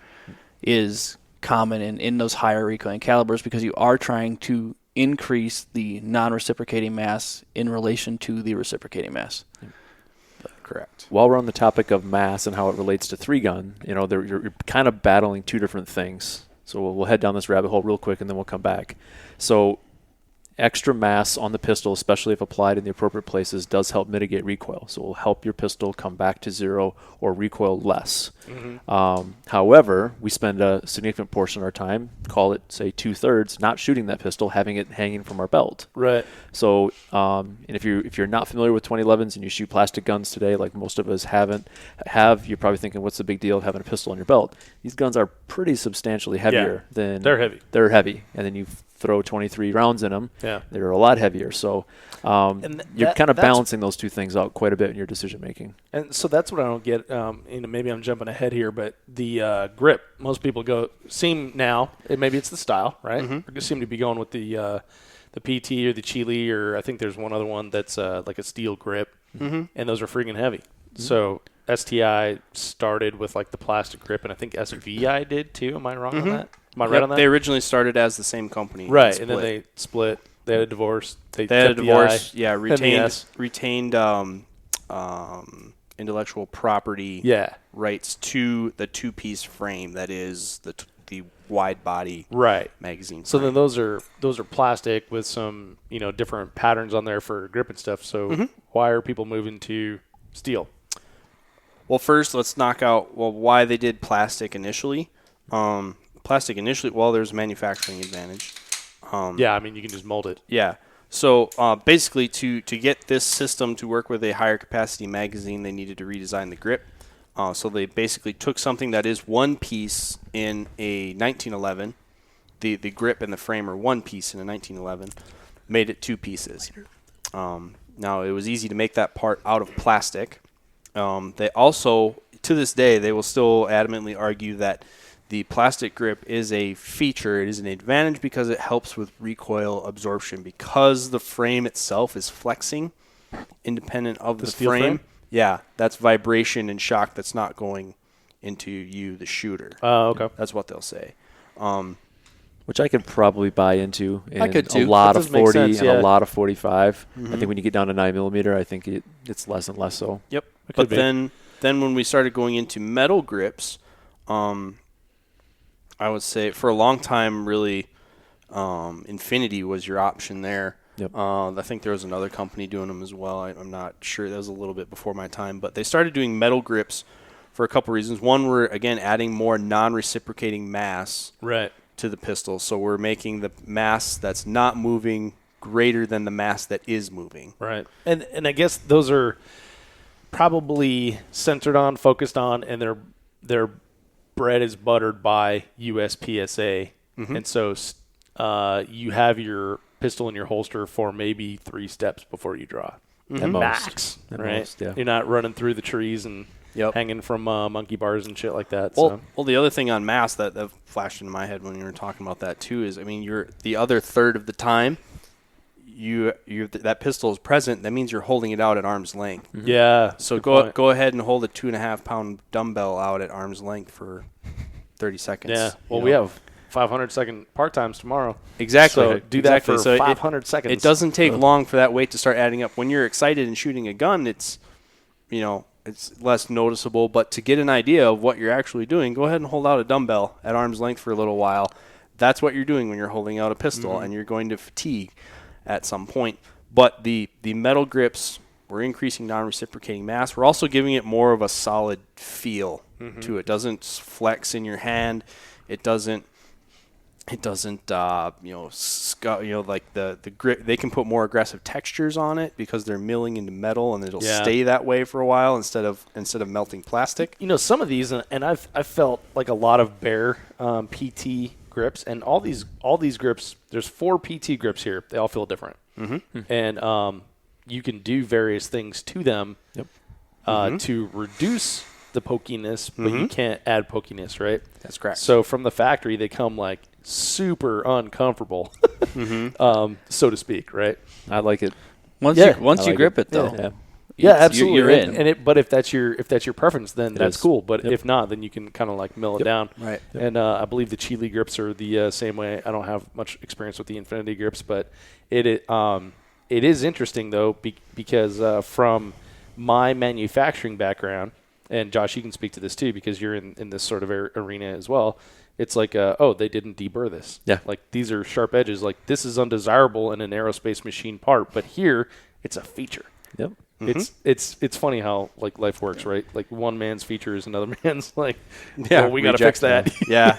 is common in those higher recoiling calibers, because you are trying to increase the non-reciprocating mass in relation to the reciprocating mass. Correct. While we're on the topic of mass and how it relates to 3-gun, you're kind of battling two different things. So we'll head down this rabbit hole real quick, and then we'll come back. So extra mass on the pistol, especially if applied in the appropriate places, does help mitigate recoil. So it will help your pistol come back to zero or recoil less. However, we spend a significant portion of our time, call it, say, 2/3, not shooting that pistol, having it hanging from our belt. Right. So and if you're not familiar with 2011s and you shoot plastic guns today, like most of us you're probably thinking, what's the big deal of having a pistol on your belt? These guns are pretty substantially heavier than... They're heavy. They're heavy. And then you throw 23 rounds in them. Yeah. They're a lot heavier. So you're kind of balancing those two things out quite a bit in your decision making. And so that's what I don't get. Maybe I'm jumping ahead here, but the grip, most people maybe it's the style, right? Mm-hmm. Seem to be going with the PT or the Chile, or I think there's one other one that's like a steel grip, and those are freaking heavy. Mm-hmm. So STI started with like the plastic grip, and I think SVI did too. Am I wrong on that? Am I right on that? They originally started as the same company. Right, and then they split. They had a divorce. They had a divorce. Retained intellectual property rights to the two-piece frame that is the wide body magazine. So frame. then those are plastic with some different patterns on there for grip and stuff. So why are people moving to steel? Well, first let's knock out why they did plastic initially. There's a manufacturing advantage. You can just mold it. Yeah. So basically, to get this system to work with a higher capacity magazine, they needed to redesign the grip. So they basically took something that is one piece in a 1911. The grip and the frame are one piece in a 1911. Made it two pieces. Now, it was easy to make that part out of plastic. They also, to this day, they will still adamantly argue that the plastic grip is a feature. It is an advantage because it helps with recoil absorption, because the frame itself is flexing independent of the steel frame. Yeah, that's vibration and shock that's not going into you, the shooter. Oh, okay. That's what they'll say. Which I could probably buy into in I could too. a lot That of does make 40 sense, and yeah. a lot of 45. I think when you get down to 9mm, I think it's less and less so. Yep. It But could be. then when we started going into metal grips, I would say for a long time, really, Infinity was your option there. Yep. I think there was another company doing them as well. I'm not sure. That was a little bit before my time. But they started doing metal grips for a couple reasons. One, we're, again, adding more non-reciprocating mass to the pistol. So we're making the mass that's not moving greater than the mass that is moving. Right. And I guess those are probably focused on, and they're bread is buttered by USPSA. And so you have your pistol in your holster for maybe 3 steps before you draw. At most. Max, At right? most, yeah. You're not running through the trees and hanging from monkey bars and shit like that. Well, the other thing on mass that flashed into my head when you were talking about that too is, I mean, you're the other third of the time that pistol is present. That means you're holding it out at arm's length. Yeah. So go ahead and hold a 2.5 pound dumbbell out at arm's length for 30 seconds. Yeah. Well, we have 500-second part times tomorrow. Exactly. So do that for 500 seconds. It doesn't take long for that weight to start adding up. When you're excited and shooting a gun, it's less noticeable. But to get an idea of what you're actually doing, go ahead and hold out a dumbbell at arm's length for a little while. That's what you're doing when you're holding out a pistol, and you're going to fatigue at some point. But the metal grips, we're increasing non-reciprocating mass. We're also giving it more of a solid feel to it. It doesn't flex in your hand. It doesn't It doesn't, like the grip. They can put more aggressive textures on it because they're milling into metal, and it'll stay that way for a while instead of melting plastic. Some of these, and I've felt like a lot of Bear PT grips, and all these grips. There's 4 PT grips here. They all feel different, and you can do various things to them to reduce the pokiness, but you can't add pokiness, right? That's correct. So from the factory, they come like super uncomfortable, so to speak, right? I like it. Once you grip it though. Yeah, absolutely. You're in. But if that's your preference, then that's cool. But Yep. if not, then you can kind of like mill it down. Right. Yep. And I believe the Chile grips are the same way. I don't have much experience with the Infinity grips, but it is interesting though because from my manufacturing background, and Josh, you can speak to this too because you're in this sort of arena as well. It's like, they didn't deburr this. Yeah. Like these are sharp edges. Like this is undesirable in an aerospace machine part, but here it's a feature. Yep. It's funny how like life works, right? Like one man's feature is another man's like, we got to fix reject that. Yeah.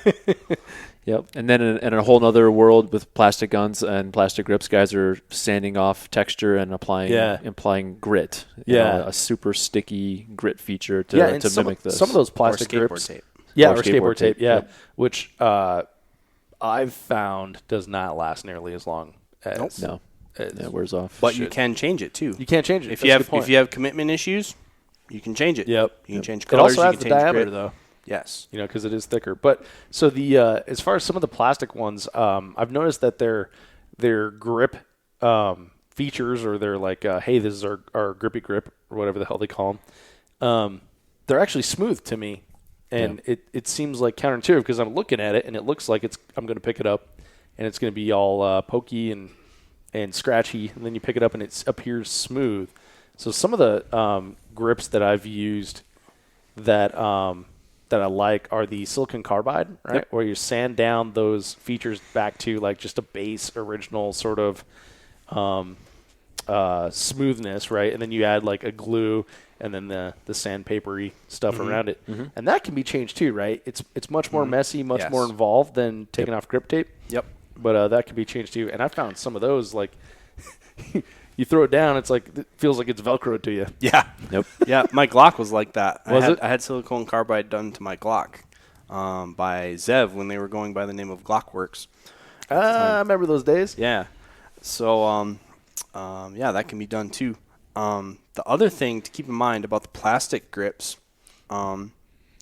Yep. And then in a whole other world with plastic guns and plastic grips, guys are sanding off texture and applying grit. A super sticky grit feature to mimic this. Some of those plastic grips. Tape. Yeah, Or or skateboard tape. Yeah, Yep. which I've found does not last nearly as long as. No. It wears off. But you can change it too. You can't change it. If you have commitment issues, you can change it. Yep. You can change It colors. also you has can the change diameter grit. though. Yes. Because it is thicker. But so the as far as some of the plastic ones, I've noticed that their grip features, or they're like, hey, this is our grippy grip, or whatever the hell they call them. They're actually smooth to me, and it seems like counterintuitive because I'm looking at it and it looks like I'm going to pick it up, and it's going to be all pokey and scratchy, and then you pick it up and it appears smooth. So some of the grips that I've used that I like are the silicon carbide, right? Yep. Where you sand down those features back to like just a base original sort of smoothness, right? And then you add like a glue and then the sandpapery stuff around it. Mm-hmm. And that can be changed too, right? It's much more messy, much more involved than taking off grip tape. Yep. But that can be changed too. And I found some of those like you throw it down, it feels like it's Velcro to you. Yeah. Nope. Yeah, my Glock was like that. I had silicone carbide done to my Glock by Zev when they were going by the name of Glockworks. I remember those days. Yeah. So, that can be done too. The other thing to keep in mind about the plastic grips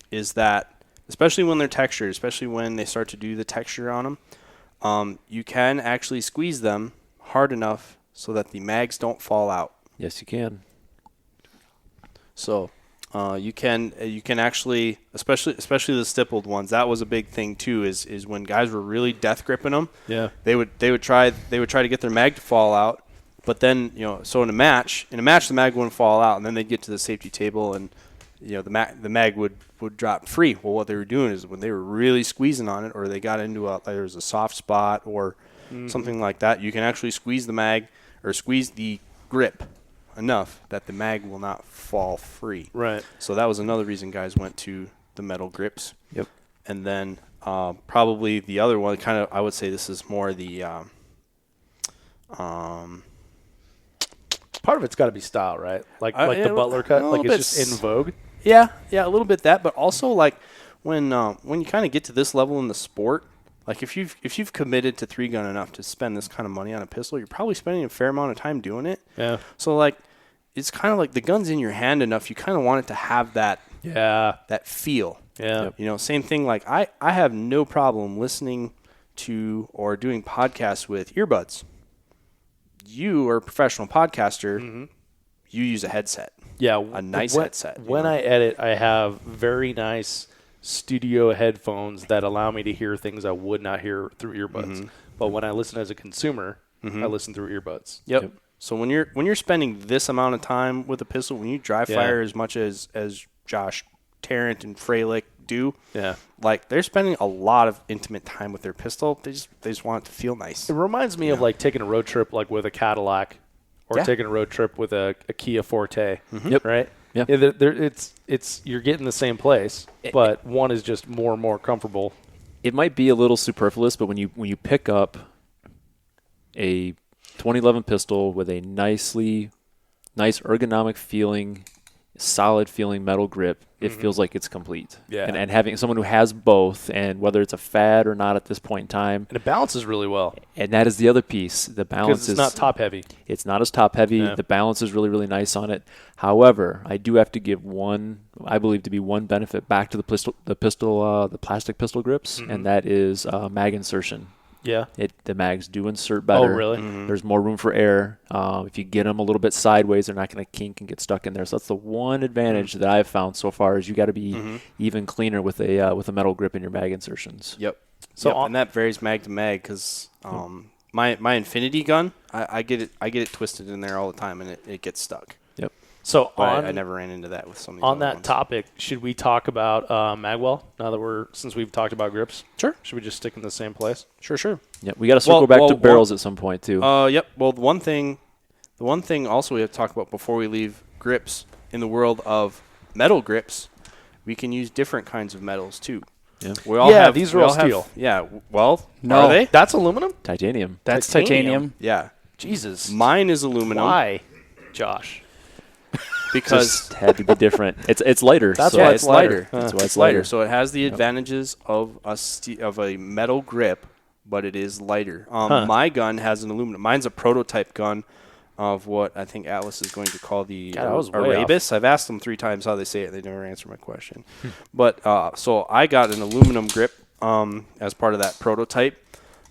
is that, especially when they're textured, especially when they start to do the texture on them, you can actually squeeze them hard enough so that the mags don't fall out. Yes, you can. So you can actually, especially the stippled ones. That was a big thing too. Is when guys were really death gripping them. Yeah. They would try to get their mag to fall out, but then so in a match the mag wouldn't fall out, and then they'd get to the safety table and the mag would drop free. Well, what they were doing is when they were really squeezing on it, or they got into there was a soft spot or something like that, you can actually squeeze the mag or squeeze the grip enough that the mag will not fall free. Right. So that was another reason guys went to the metal grips. Yep. And then probably the other one, kind of, I would say this is more the part of it's got to be style, right? Like the Butler cut, like it's just in vogue. Yeah, a little bit that, but also like when you kind of get to this level in the sport, like if you've committed to 3-gun enough to spend this kind of money on a pistol, you're probably spending a fair amount of time doing it. Yeah. So like it's kind of like the gun's in your hand enough, you kind of want it to have that feel. Yeah. Same thing. Like I have no problem listening to or doing podcasts with earbuds. You are a professional podcaster. Mm-hmm. You use a headset. Yeah, a nice headset. When I edit, I have very nice studio headphones that allow me to hear things I would not hear through earbuds. Mm-hmm. But when I listen as a consumer, I listen through earbuds. Yep. So when you're spending this amount of time with a pistol, when you dry fire as much as Josh Tarrant and Freilich do, like they're spending a lot of intimate time with their pistol. They just want it to feel nice. It reminds me of like taking a road trip like with a Cadillac or taking a road trip with a Kia Forte. Mm-hmm. Yep. Right? Yeah. It's you're getting the same place, but one is just more and more comfortable it might be a little superfluous, but when you pick up a 2011 pistol with a nice ergonomic feeling, solid feeling metal grip, it feels like it's complete. Yeah. And having someone who has both, and whether it's a fad or not at this point in time. And it balances really well. And that is the other piece. The balance Because it's not top heavy. It's not as top heavy. Yeah. The balance is really, really nice on it. However, I do have to give one, I believe to be one benefit back to the plastic pistol grips, and that is mag insertion. Yeah. The mags do insert better. Oh, really? There's more room for air. If you get them a little bit sideways, they're not going to kink and get stuck in there. So that's the one advantage that I've found so far is you got to be even cleaner with a metal grip in your mag insertions. Yep. So and that varies mag to mag because my Infinity gun, I get it twisted in there all the time and it gets stuck. Yep. So But I never ran into that with some of these on other that ones. topic, should we talk about Magwell now that since we've talked about grips? Sure. Should we just stick in the same place? Sure. Yep. We got to circle back to barrels at some point too. Yep. Well, the one thing also we have to talk about before we leave grips in the world of metal grips, we can use different kinds of metals too. Yeah. We all Yeah, have these are all steel. Yeah. Well, No. are they? That's aluminum? Titanium. That's Titanium. titanium. Yeah. Jesus. Mine is aluminum. Why, Josh? Because Just had to be different. It's lighter. That's so why it's lighter. That's why It's lighter. So it has the advantages of a metal grip, but it is lighter. My gun has an aluminum. Mine's a prototype gun of what I think Atlas is going to call the God, I was way Arabis. I've asked them 3 times how they say it. They never answer my question. But so I got an aluminum grip as part of that prototype.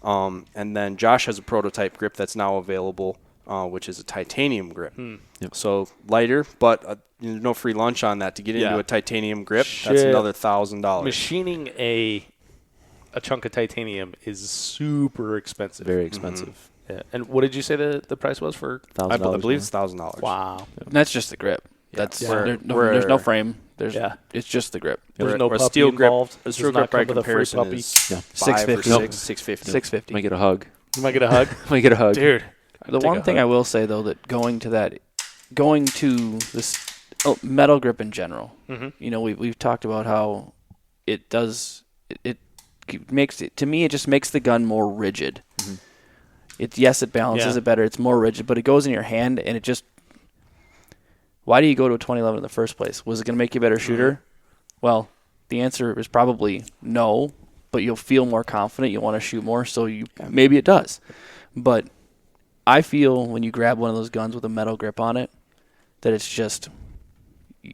And then Josh has a prototype grip that's now available, which is a titanium grip. Yep. So lighter, but no free lunch on that. To get into a titanium grip, that's Shit. another $1,000. Machining a chunk of titanium is super expensive. very expensive. Yeah. And what did you say the price was for? I $1,000 believe it's $1,000. Wow. And that's just the grip. That's Yeah. there's no frame. Yeah. It's just the grip. There's Or no a puppy steel grip. involved. A Does steel not grip by come with a free comparison puppy. is Yeah. 5 or 650. 650. $650. Might get a hug. You might get a hug. Might get a hug. Dude. The one thing I will say though, that going to this metal grip in general, we've talked about how it does it makes it, to me, it just makes the gun more rigid. It balances it better. It's more rigid, but it goes in your hand and it just. Why do you go to a 2011 in the first place? Was it going to make you a better shooter? Well, the answer is probably no, but you'll feel more confident. You'll want to shoot more, so maybe it does. But I feel when you grab one of those guns with a metal grip on it, that it's just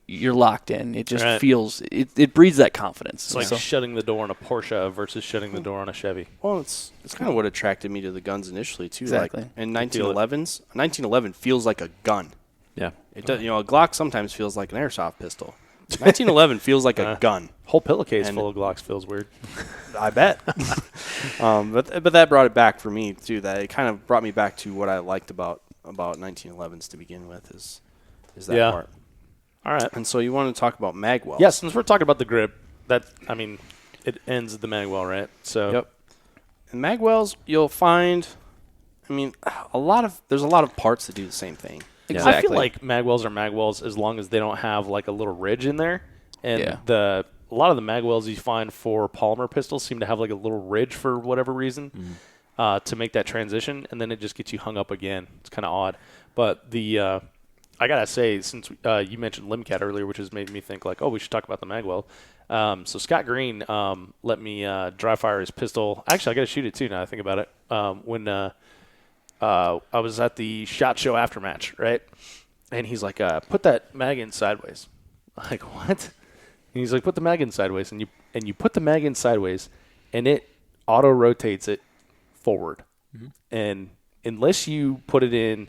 you're locked in. It just feels it breeds that confidence. It's like shutting the door on a Porsche versus shutting the door on a Chevy. Well, it's kind of what attracted me to the guns initially too. Exactly. Like in 1911 feels like a gun. Yeah. It does. A Glock sometimes feels like an airsoft pistol. 1911 feels like a gun. Whole pillowcase full of Glocks feels weird. I bet. But that brought it back for me too. That it kind of brought me back to what I liked about 1911s to begin with is that part. All right. And so you want to talk about Magwell? Yeah, since we're talking about the grip, it ends at the Magwell, right? So Yep. And Magwells, you'll find, there's a lot of parts that do the same thing. Exactly. I feel like Magwells are Magwells as long as they don't have like a little ridge in there. And a lot of the Magwells you find for polymer pistols seem to have like a little ridge for whatever reason to make that transition, and then it just gets you hung up again. It's kind of odd. But I gotta say, since you mentioned Limcat earlier, which has made me think like, oh, we should talk about the Magwell. So Scott Green let me dry fire his pistol. Actually, I gotta shoot it too now I think about it. When I was at the SHOT Show aftermatch, right? And he's like, put that mag in sideways. I'm like, what? And he's like, put the mag in sideways. And you put the mag in sideways, and it auto-rotates it forward. And unless you put it in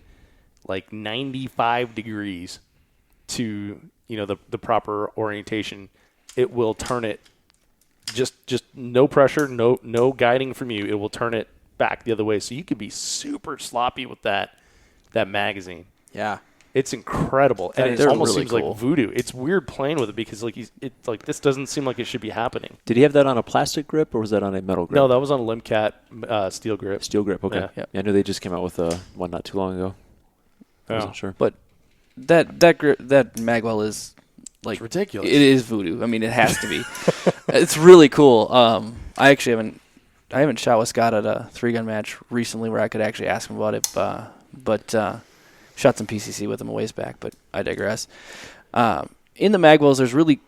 like 95 degrees to, the proper orientation, it will turn it just no pressure, no guiding from you. It will turn it back the other way, so you could be super sloppy with that magazine. Yeah, it's incredible, and it almost seems like voodoo. It's weird playing with it because this doesn't seem like it should be happening. Did he have that on a plastic grip or was that on a metal grip? No, that was on a Limcat steel grip. Steel grip, okay. Yeah. I knew they just came out with one not too long ago. I wasn't sure, but that grip, that Magwell is like it's ridiculous. It is voodoo. It has to be. It's really cool. I actually haven't shot with Scott at a 3-gun match recently where I could actually ask him about it, but shot some PCC with him a ways back, but I digress. In the Magwells, there's really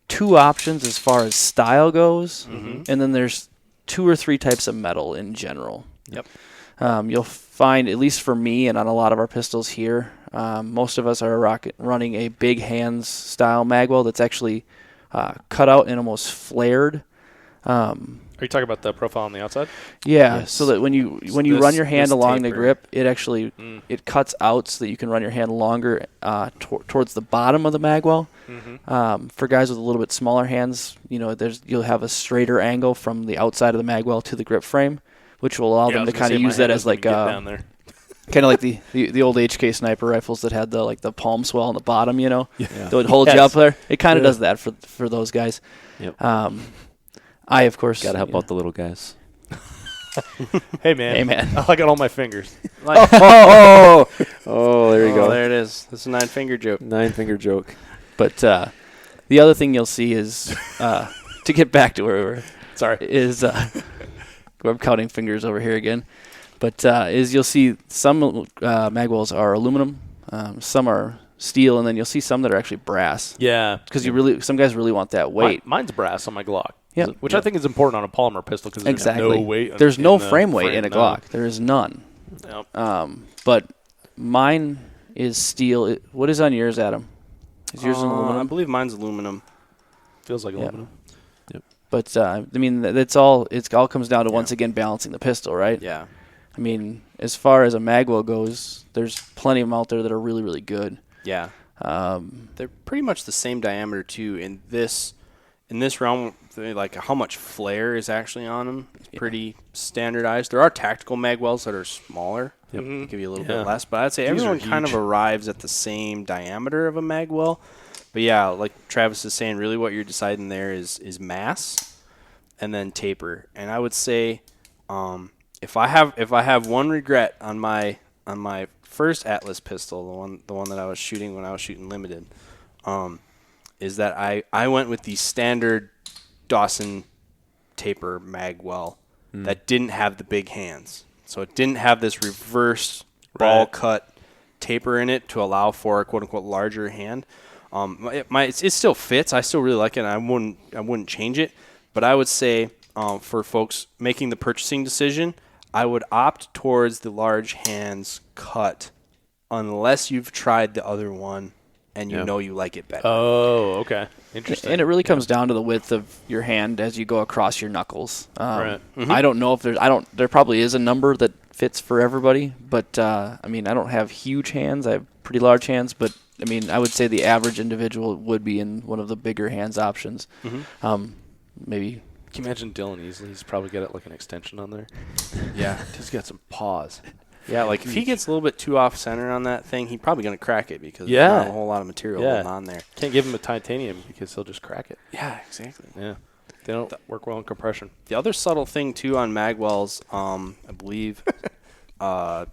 2 options as far as style goes, and then there's 2 or 3 types of metal in general. Yep. You'll find, at least for me and on a lot of our pistols here, most of us are running a big hands style magwell that's actually cut out and almost flared. Are you talking about the profile on the outside? Yeah, Yes. so that when you run your hand along the grip, it actually it cuts out so that you can run your hand longer towards the bottom of the magwell. For guys with a little bit smaller hands, you'll have a straighter angle from the outside of the magwell to the grip frame, which will allow them to kind of use that as like kind of like the old HK sniper rifles that had the palm swell on the bottom, that would hold you up there. It kind of does that for those guys. Yep. I, of course, Got to help out the little guys. Hey, man. I got all my fingers. Oh, there you Oh, go. there it is. That's a 9-finger joke. 9-finger joke. But the other thing you'll see is, to get back to where we were, is I'm counting fingers over here again. But is you'll see some magwells are aluminum, some are steel, and then you'll see some that are actually brass. Yeah. Because some guys really want that weight. Mine's brass on my Glock. Yeah. Which I think is important on a polymer pistol because there's no weight. There's no in the frame weight in a Glock. There is none. Yep. But mine is steel. What is on yours, Adam? Is yours an I aluminum? believe mine's aluminum. Feels like aluminum. But I mean, it all comes down to once again balancing the pistol, right? Yeah. I mean, as far as a magwell goes, there's plenty of them out there that are really, really good. Yeah. They're pretty much the same diameter too. In this realm, like how much flare is actually on them, it's pretty standardized. There are tactical magwells that are smaller. Yep. Give you a little bit less, but I'd say These everyone are kind of huge. arrives at the same diameter of a magwell. But yeah, like Travis is saying, really what you're deciding there is mass and then taper. And I would say, if I have one regret on my first Atlas pistol, the one that I was shooting when I was shooting limited, is that I went with the standard Dawson taper magwell that didn't have the big hands. So it didn't have this reverse ball cut taper in it to allow for a quote unquote larger hand. It still fits. I still really like it. And I wouldn't change it. But I would say for folks making the purchasing decision, I would opt towards the large hands cut unless you've tried the other one and you know you like it better. Oh, okay. Interesting. And it really comes down to the width of your hand as you go across your knuckles. Right. I don't know if there probably is a number that fits for everybody, but I mean, I don't have huge hands. I have pretty large hands, but I mean, I would say the average individual would be in one of the bigger hands options. Maybe. Can you imagine Dylan easily? He's probably got like an extension on there. Yeah. He's got some paws. Yeah, like if he gets a little bit too off center on that thing, he's probably going to crack it because there's not a whole lot of material holding on there. Can't give him a titanium because he'll just crack it. Yeah, exactly. Yeah. They don't work well in compression. The other subtle thing too on magwells, I believe, I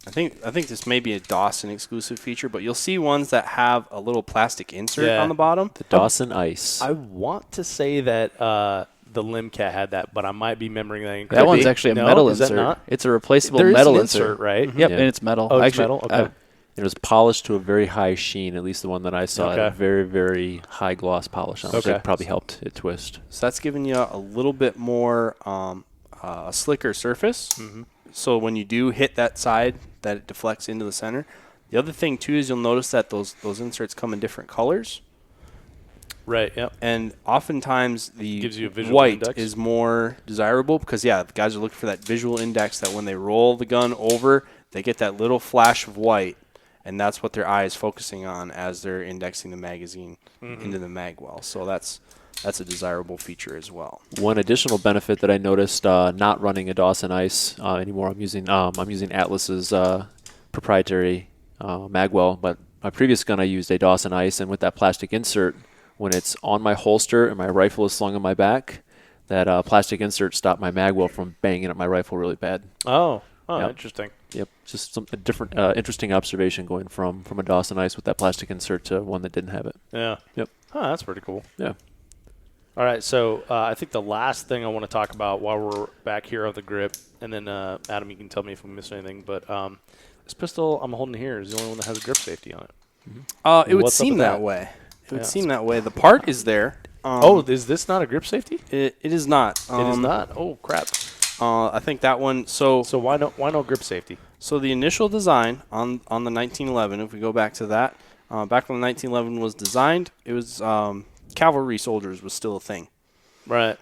think this may be a Dawson exclusive feature, but you'll see ones that have a little plastic insert on the bottom. The Dawson Ice. I want to say that the Limcat had that, but I might be remembering that incorrectly. That one's actually a metal is that insert. not? It's a replaceable There is metal an insert, right? Yep, Yeah. and it's metal. Oh, it's actually, metal? Okay. It was polished to a very high sheen, at least the one that I saw. It had a Okay. very, very high gloss polish on it. So Okay. it probably helped it twist. So that's giving you a little bit more a slicker surface. So when you do hit that side, that it deflects into the center. The other thing too is you'll notice that those inserts come in different colors. Right, yep. And oftentimes the Gives you a visual white index. is more desirable because, the guys are looking for that visual index that when they roll the gun over, they get that little flash of white, and that's what their eye is focusing on as they're indexing the magazine into the magwell. So that's a desirable feature as well. One additional benefit that I noticed not running a Dawson Ice anymore, I'm using Atlas's proprietary magwell, but my previous gun I used a Dawson Ice, and with that plastic insert, when it's on my holster and my rifle is slung on my back, that plastic insert stopped my magwell from banging at my rifle really bad. Oh, Yep. interesting. Yep, just a different, interesting observation going from a Dawson Ice with that plastic insert to one that didn't have it. Yeah. Yep. Oh, that's pretty cool. Yeah. All right, so I think the last thing I want to talk about while we're back here of the grip, and then Adam, you can tell me if we missed anything, but this pistol I'm holding here is the only one that has a grip safety on it. It would What's up seem with that that? way. It would Yeah. seem that way. The part is there. Is this not a grip safety? It is not. It is not. Oh crap! I think that one. So why no grip safety? So the initial design on the 1911, if we go back to that, back when the 1911 was designed, it was cavalry soldiers was still a thing. Right.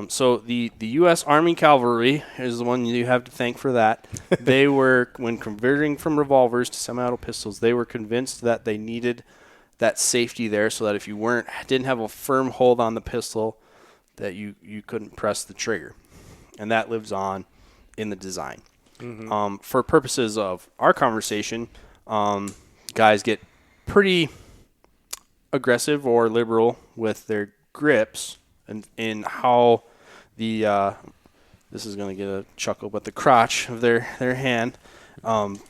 So the U.S. Army Cavalry is the one you have to thank for that. They were, when converting from revolvers to semi-auto pistols, they were convinced that they needed that safety there so that if you didn't have a firm hold on the pistol, that you couldn't press the trigger. And that lives on in the design. Mm-hmm. For purposes of our conversation, guys get pretty aggressive or liberal with their grips and in how the this is going to get a chuckle, but the crotch of their hand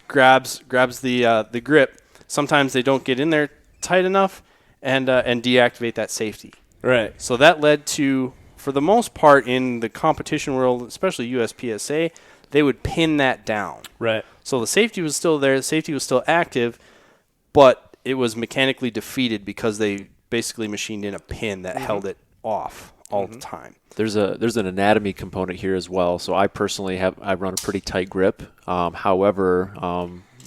grabs the grip. Sometimes they don't get in there tight enough and deactivate that safety. Right. So that led to, for the most part in the competition world, especially USPSA, they would pin that down. Right. So the safety was still there, the safety was still active, but it was mechanically defeated because they basically machined in a pin that held it off all the time. There's an anatomy component here as well. So I personally I run a pretty tight grip. However,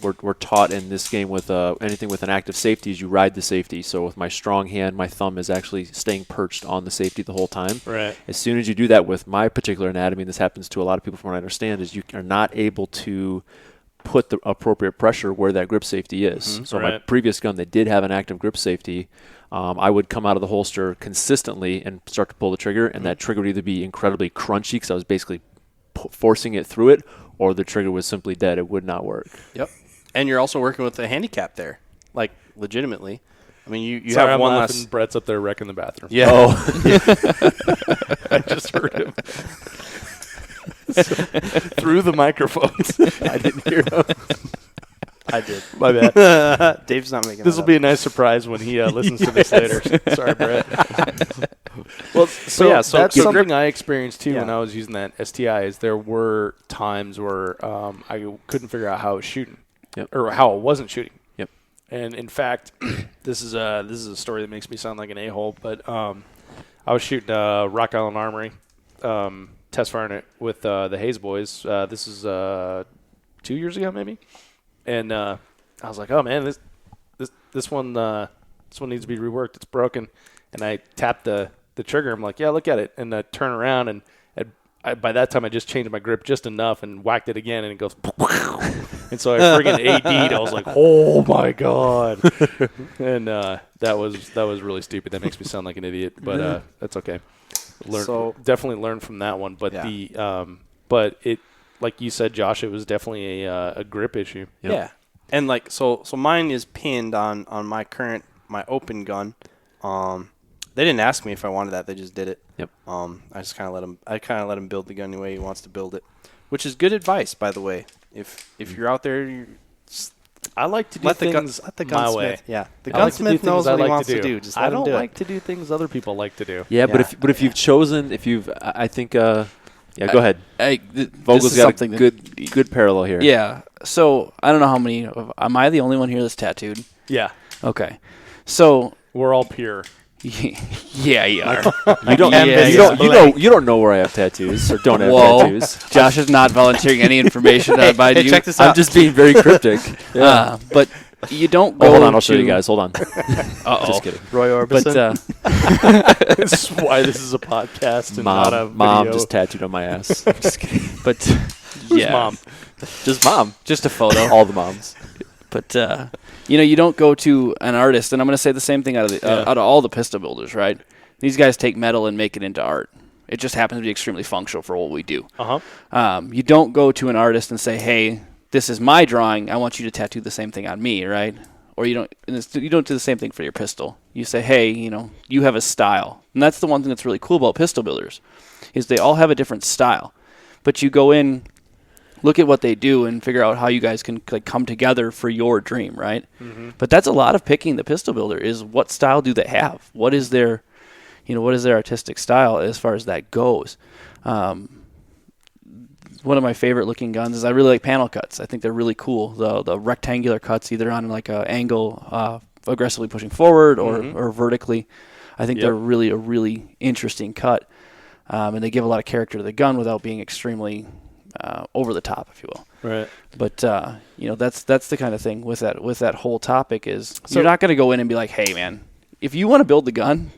we're taught in this game with anything with an active safety is you ride the safety. So with my strong hand, my thumb is actually staying perched on the safety the whole time. Right. As soon as you do that with my particular anatomy, and this happens to a lot of people from what I understand, is you are not able to put the appropriate pressure where that grip safety is. Mm-hmm. So my previous gun that did have an active grip safety, I would come out of the holster consistently and start to pull the trigger, and that trigger would either be incredibly crunchy because I was basically forcing it through it, or the trigger was simply dead. It would not work. Yep. And you're also working with a handicap there, like legitimately. I mean, you Sorry, have I'm one laughing. less. Brett's up there wrecking the bathroom. Yeah. Oh, I just heard him. Through the microphones. I didn't hear him. I did. My bad. Dave's not making This will be a nice surprise when he listens to this later. Sorry, Brett. Well, so yeah, that's so something I experienced too when Yeah. I was using that STI. Is there were times where I couldn't figure out how it was shooting, or how it wasn't shooting. Yep. And in fact, this is a story that makes me sound like an a-hole. But I was shooting Rock Island Armory, test firing it with the Hayes boys. This is 2 years ago, maybe. And I was like, "Oh man, this one needs to be reworked. It's broken." And I tapped the trigger. I'm like, "Yeah, look at it." And I turn around, and by that time I just changed my grip just enough and whacked it again, and it goes. And so I friggin' AD'd. I was like, "Oh my god!" And that was really stupid. That makes me sound like an idiot, but that's okay. Definitely learn from that one. But but it. Like you said, Josh, it was definitely a grip issue. Yep. Yeah. And like so mine is pinned on my open gun. They didn't ask me if I wanted that; they just did it. Yep. I just kind of let him build the gun the way he wants to build it, which is good advice, by the way. If you're out there, I like to do things my way. Yeah, the I like to do gunsmith things knows I what he like wants to to do. do. Just let I him don't do like it. to do things other people like to do. Yeah, Yeah. but if you've chosen, I think, go ahead. Vogel's got a good parallel here. Yeah. So I don't know how many. Am I the only one here that's tattooed? Yeah, Okay. So we're all pure. yeah, you are. You don't. Yeah, You don't know where I have tattoos or don't have Whoa. tattoos. Josh is not volunteering any information by you. check this I'm out. just being very cryptic. But you don't go. Hold on, I'll show you guys. Hold on. Uh-oh. Just kidding. Roy Orbison. But This is why this is a podcast and not a video. Mom just tattooed on my ass. just kidding. But Who's yeah, mom? Just mom. just a photo. All the moms. But you don't go to an artist, and I'm going to say the same thing out of all the pistol builders, right? These guys take metal and make it into art. It just happens to be extremely functional for what we do. You don't go to an artist and say, "Hey, this is my drawing. I want you to tattoo the same thing on me," right? Or you don't do the same thing for your pistol. You say, "Hey, you have a style," and that's the one thing that's really cool about pistol builders, is they all have a different style. But you go in, look at what they do, and figure out how you guys can come together for your dream, right? Mm-hmm. But that's a lot of picking the pistol builder. Is what style do they have? What is their what is their artistic style as far as that goes. One of my favorite looking guns is I really like panel cuts. I think they're really cool. The rectangular cuts, either on like an angle aggressively pushing forward or vertically. I think they're really a really interesting cut, and they give a lot of character to the gun without being extremely over the top, if you will. Right. But that's the kind of thing with that whole topic is you're not going to go in and be like, hey man, if you want to build the gun,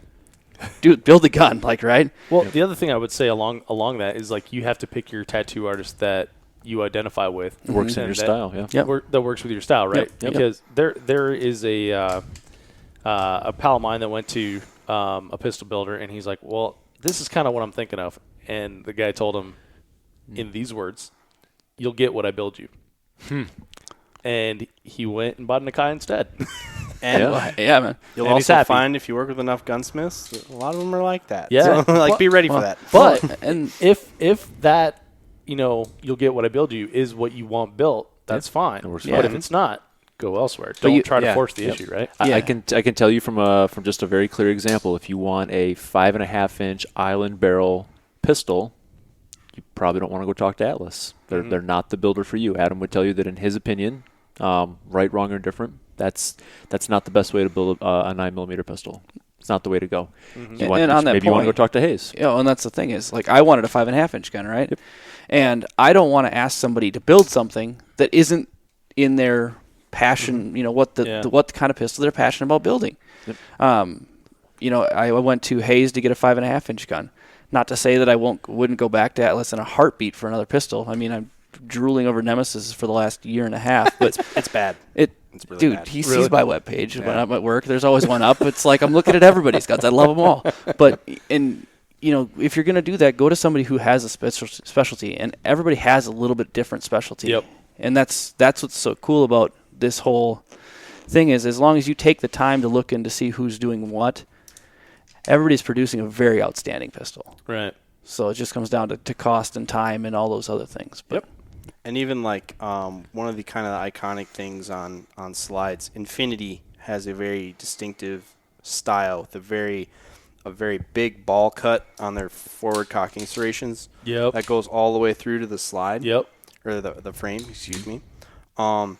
dude, build the gun, like, right? Well, the other thing I would say along that is, like, you have to pick your tattoo artist that you identify with. Works in your style, that works with your style, right? Yep. Because there is a pal of mine that went to a pistol builder, and he's like, well, this is kind of what I'm thinking of. And the guy told him in these words, you'll get what I build you. And he went and bought an Akai instead. And man. You'll And he's also happy. find if you work with enough gunsmiths, a lot of them are like that. Yeah. So, be ready for that. But and if that, you'll get what I build you is what you want built, that's fine. It works But fine. if it's not, go elsewhere. Don't you- try to yeah. force the issue, right? I can tell you from just a very clear example. If you want a 5.5-inch island barrel pistol, you probably don't want to go talk to Atlas. They're not the builder for you. Adam would tell you that in his opinion, right, wrong, or indifferent, that's not the best way to build a 9mm pistol. It's not the way to go. You want, And on that maybe you want to go point- talk to Hayes. and that's the thing is, like, I wanted a 5.5-inch gun, right? Yep. And I don't want to ask somebody to build something that isn't in their passion, what what kind of pistol they're passionate about building. Yep. I went to Hayes to get a 5.5-inch gun. Not to say that I wouldn't go back to Atlas in a heartbeat for another pistol. I mean, I'm drooling over Nemesis for the last year and a half, but It's bad. it's really dude, bad. he sees my webpage when I'm at work. There's always one up. It's like I'm looking at everybody's guns. I love them all. But if you're going to do that, go to somebody who has a specialty, and everybody has a little bit different specialty. Yep. And that's what's so cool about this whole thing is, as long as you take the time to look in to see who's doing what, everybody's producing a very outstanding pistol. Right. So it just comes down to cost and time and all those other things. But And even like one of the kind of iconic things on slides, Infinity has a very distinctive style with a very big ball cut on their forward cocking serrations. Yep. That goes all the way through to the slide. Yep. Or the frame, excuse me. A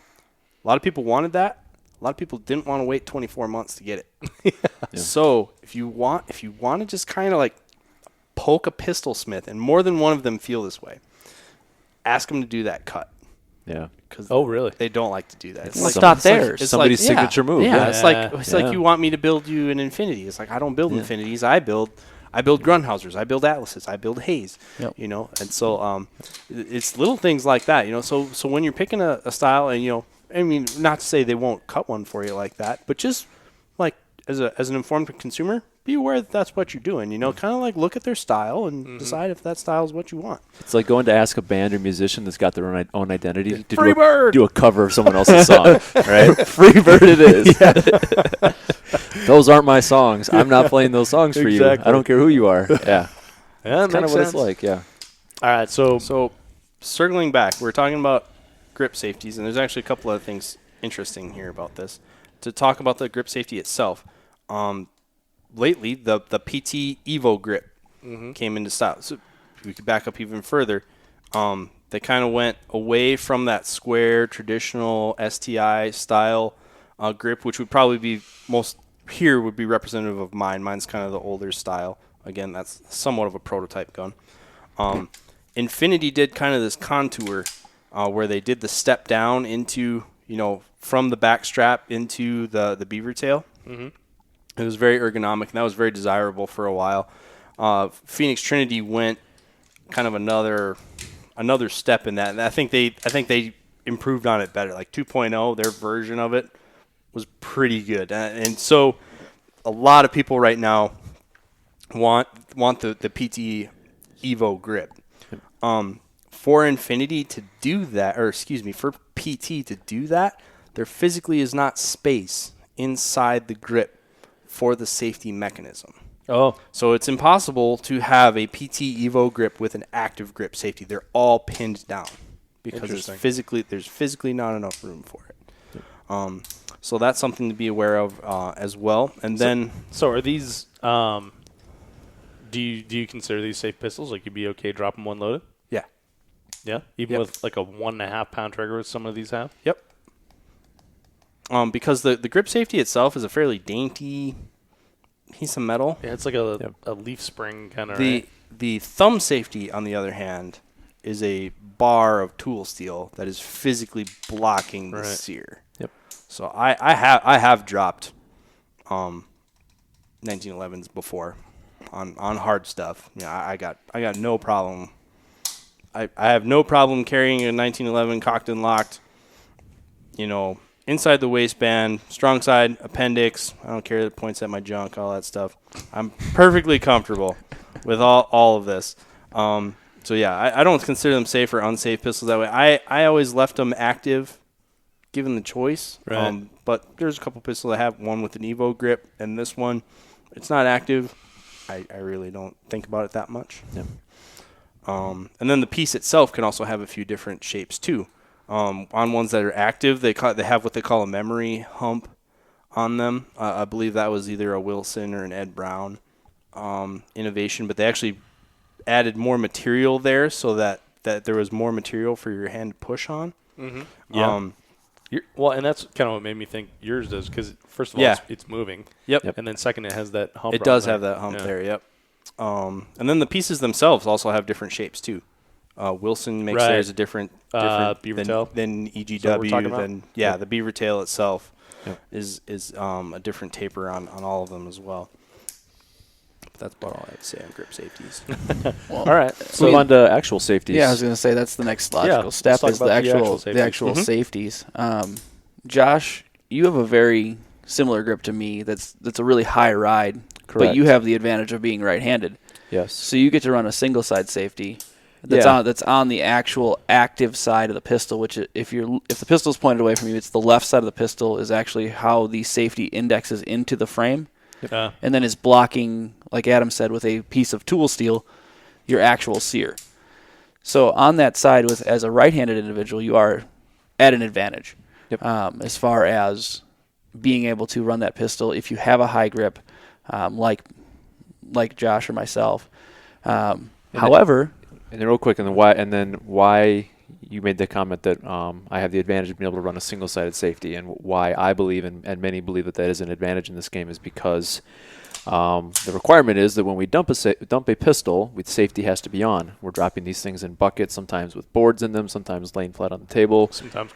lot of people wanted that. A lot of people didn't want to wait 24 months to get it. So if you want to just kind of like poke a pistol smith, and more than one of them feel this way, ask them to do that cut. Yeah. Because really? They don't like to do that. It's not theirs. It's Somebody's like, signature move. Yeah, it's Yeah. like you want me to build you an Infinity. It's like I don't build Infinities. I build Grunhausers. I build Atlases. I build Hayes. Yep. And so it's little things like that. So when you're picking a style, and I mean, not to say they won't cut one for you like that, but just like as an informed consumer, be aware that that's what you're doing. Kind of like look at their style and decide if that style is what you want. It's like going to ask a band or musician that's got their own identity to Freebird! do a cover of someone else's song, right? Freebird it is. Those aren't my songs. I'm not playing those songs for you. Exactly. I don't care who you are. Yeah. Yeah, That's kind of what it's like, yeah. All right, So circling back, we're talking about grip safeties, and there's actually a couple other things interesting here about this. To talk about the grip safety itself, lately the PT Evo grip came into style. So if we could back up even further, they kind of went away from that square traditional STI style grip, which would probably be would be representative of mine. Mine's kind of the older style. Again, that's somewhat of a prototype gun. Infinity did kind of this contour where they did the step down into, from the back strap into the beaver tail. Mm-hmm. It was very ergonomic, and that was very desirable for a while. Phoenix Trinity went kind of another step in that, and I think they improved on it better. Like 2.0, their version of it was pretty good, and so a lot of people right now want the PT Evo grip. For Infinity to do that, for PT to do that, there physically is not space inside the grip for the safety mechanism. Oh. So it's impossible to have a PT Evo grip with an active grip safety. They're all pinned down because there's physically not enough room for it. So that's something to be aware of as well. And then So are these Do you consider these safe pistols? Like, you'd be okay dropping one loaded? Yeah. Yeah? Even with like a 1.5 pound trigger, some of these have? Yep. Because the grip safety itself is a fairly dainty piece of metal. Yeah, it's like a leaf spring kind of. The thumb safety, on the other hand, is a bar of tool steel that is physically blocking the sear. Yep. So I have dropped 1911s before on hard stuff. Yeah, I got no problem. I have no problem carrying a 1911 cocked and locked. Inside the waistband, strong side, appendix. I don't care that it points at my junk, all that stuff. I'm perfectly comfortable with all of this. So yeah, I don't consider them safe or unsafe pistols that way. I always left them active, given the choice. Right. But there's a couple pistols I have, one with an Evo grip, and this one, it's not active. I really don't think about it that much. Yeah. And then the piece itself can also have a few different shapes too. On ones that are active, they have what they call a memory hump on them. I believe that was either a Wilson or an Ed Brown innovation, but they actually added more material there so that there was more material for your hand to push on. Mm-hmm. Yeah. Well, and that's kind of what made me think yours does, because first of all, it's moving. Yep. And then second, it has that hump. It does have that hump there. Yep. And then the pieces themselves also have different shapes too. Wilson makes theirs a different beaver tail than EGW. The beaver tail itself is a different taper on all of them as well. But that's about all I have to say on grip safeties. All right, so move on to actual safeties. Yeah, I was going to say that's the next logical step is the actual safeties. Josh, you have a very similar grip to me. That's a really high ride, Correct. But you have the advantage of being right-handed. Yes. So you get to run a single side safety. That's on the actual active side of the pistol, which if the pistol is pointed away from you, it's the left side of the pistol is actually how the safety indexes into the frame, and then is blocking, like Adam said, with a piece of tool steel, your actual sear. So on that side, as a right-handed individual, you are at an advantage as far as being able to run that pistol if you have a high grip, like Josh or myself. However. And then real quick, and then why you made the comment that I have the advantage of being able to run a single-sided safety, and why I believe, and many believe that is an advantage in this game, is because the requirement is that when we dump a pistol, safety has to be on. We're dropping these things in buckets, sometimes with boards in them, sometimes laying flat on the table. Sometimes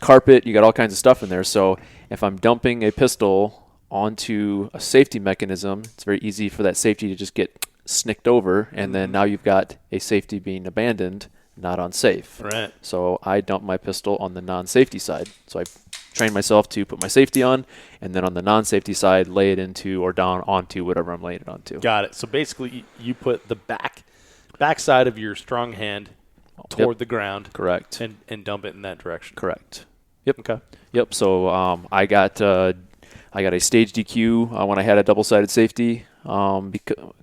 carpet. You got all kinds of stuff in there. So if I'm dumping a pistol onto a safety mechanism, it's very easy for that safety to just get snicked over, and then now you've got a safety being abandoned, not unsafe. Right. So I dump my pistol on the non-safety side. So I train myself to put my safety on, and then on the non-safety side, lay it into or down onto whatever I'm laying it onto. Got it. So basically, you put the back side of your strong hand toward the ground. Correct. And dump it in that direction. Correct. Yep. Okay. Yep. So I got a stage DQ when I had a double-sided safety. And